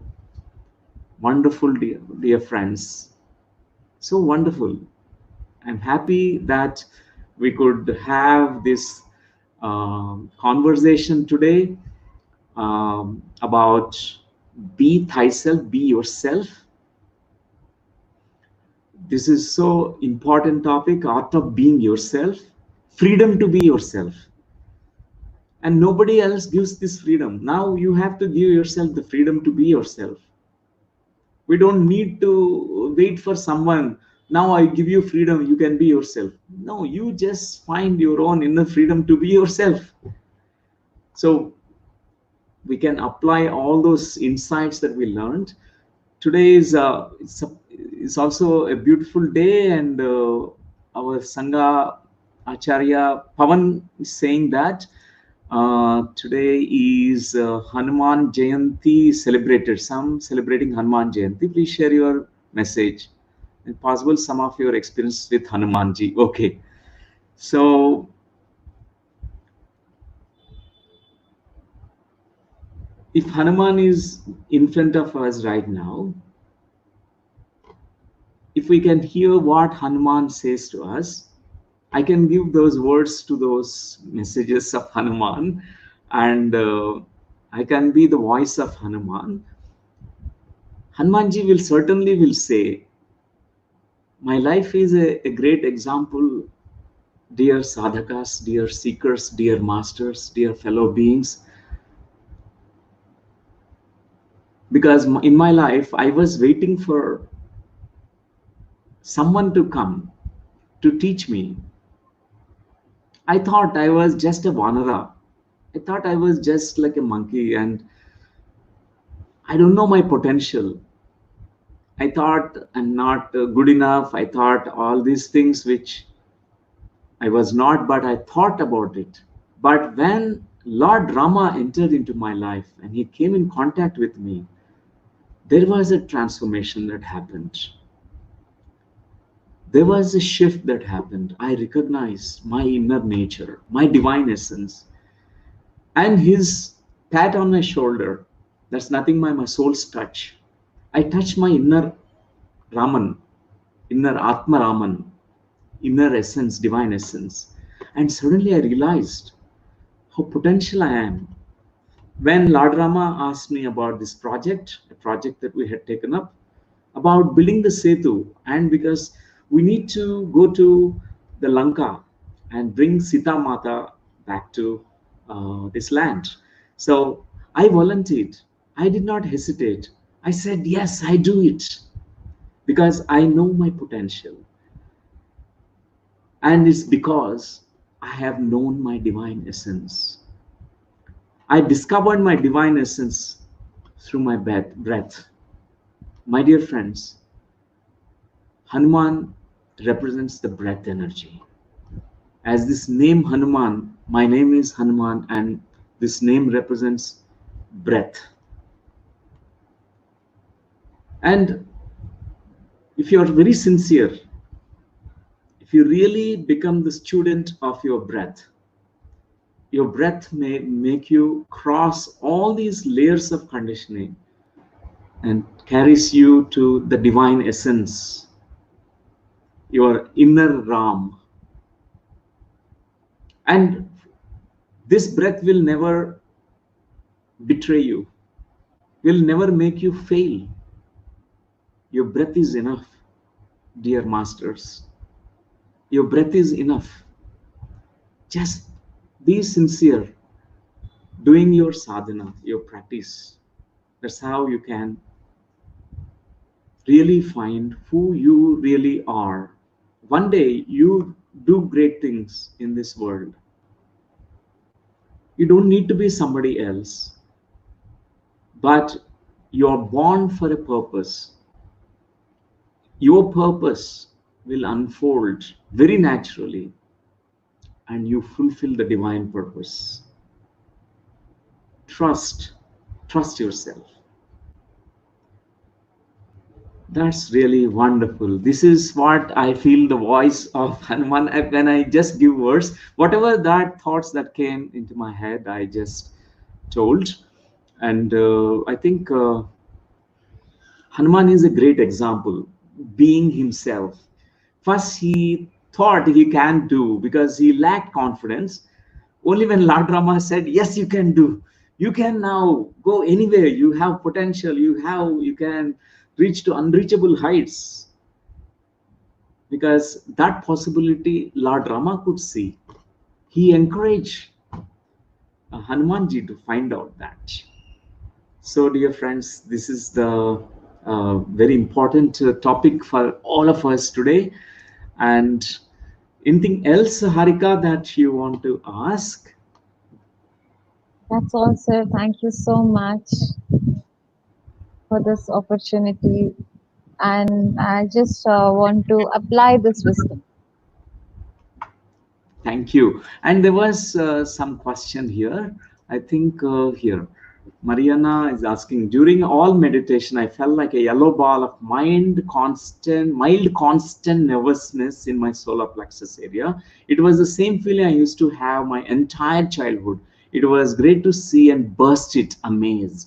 [SPEAKER 1] Wonderful, dear friends. So wonderful. I'm happy that we could have this conversation today about be thyself, be yourself. This is so important topic, art of being yourself, freedom to be yourself. And nobody else gives this freedom. Now you have to give yourself the freedom to be yourself. We don't need to wait for someone. Now I give you freedom, you can be yourself. No, you just find your own inner freedom to be yourself. So we can apply all those insights that we learned. Today is it's also a beautiful day, and our Sangha Acharya Pavan is saying that today is Hanuman Jayanti celebrated. Some celebrating Hanuman Jayanti. Please share your message and possible some of your experience with Hanumanji. Okay, so if Hanuman is in front of us right now, if we can hear what Hanuman says to us, I can give those words to those messages of Hanuman, and I can be the voice of Hanuman. Hanumanji will certainly will say, my life is a great example, dear sadhakas, dear seekers, dear masters, dear fellow beings. Because in my life, I was waiting for someone to come to teach me. I thought I was just a vanara. I thought I was just like a monkey and I don't know my potential. I thought I'm not good enough. I thought all these things which I was not, but I thought about it. But when Lord Rama entered into my life and he came in contact with me, there was a transformation that happened. There was a shift that happened. I recognized my inner nature, my divine essence, and his pat on my shoulder. That's nothing my soul's touch. I touched my inner Raman, inner Atma Raman, inner essence, divine essence. And suddenly I realized how potential I am. When Lord Rama asked me about this project, a project that we had taken up, about building the Setu, and because we need to go to the Lanka and bring Sita Mata back to this land. So I volunteered. I did not hesitate. I said, yes, I do it because I know my potential. And it's because I have known my divine essence. I discovered my divine essence through my breath. My dear friends, Hanuman represents the breath energy. As this name Hanuman, my name is Hanuman, and this name represents breath. And if you are very sincere, if you really become the student of your breath may make you cross all these layers of conditioning and carries you to the divine essence, your inner Ram. And this breath will never betray you, will never make you fail. Your breath is enough, dear masters. Your breath is enough. Just be sincere, doing your sadhana, your practice. That's how you can really find who you really are. One day you do great things in this world. You don't need to be somebody else, but you're born for a purpose. Your purpose will unfold very naturally and you fulfill the divine purpose. Trust, trust yourself. That's really wonderful. This is what I feel the voice of Hanuman when I just give words. Whatever that thoughts that came into my head, I just told. And I think Hanuman is a great example, being himself. First, he thought he can do because he lacked confidence. Only when Lord Rama said, yes, you can do. You can now go anywhere. You have potential. You can reach to unreachable heights. Because that possibility Lord Rama could see. He encouraged Hanumanji to find out that. So, dear friends, this is the very important topic for all of us today. And anything else, Harika, that you want to ask?
[SPEAKER 2] That's all, sir. Thank you so much for this opportunity. And I just want to apply this wisdom.
[SPEAKER 1] Thank you. And there was some question here. I think here, Mariana is asking, during all meditation, I felt like a yellow ball of mild, constant nervousness in my solar plexus area. It was the same feeling I used to have my entire childhood. It was great to see and burst it amazed.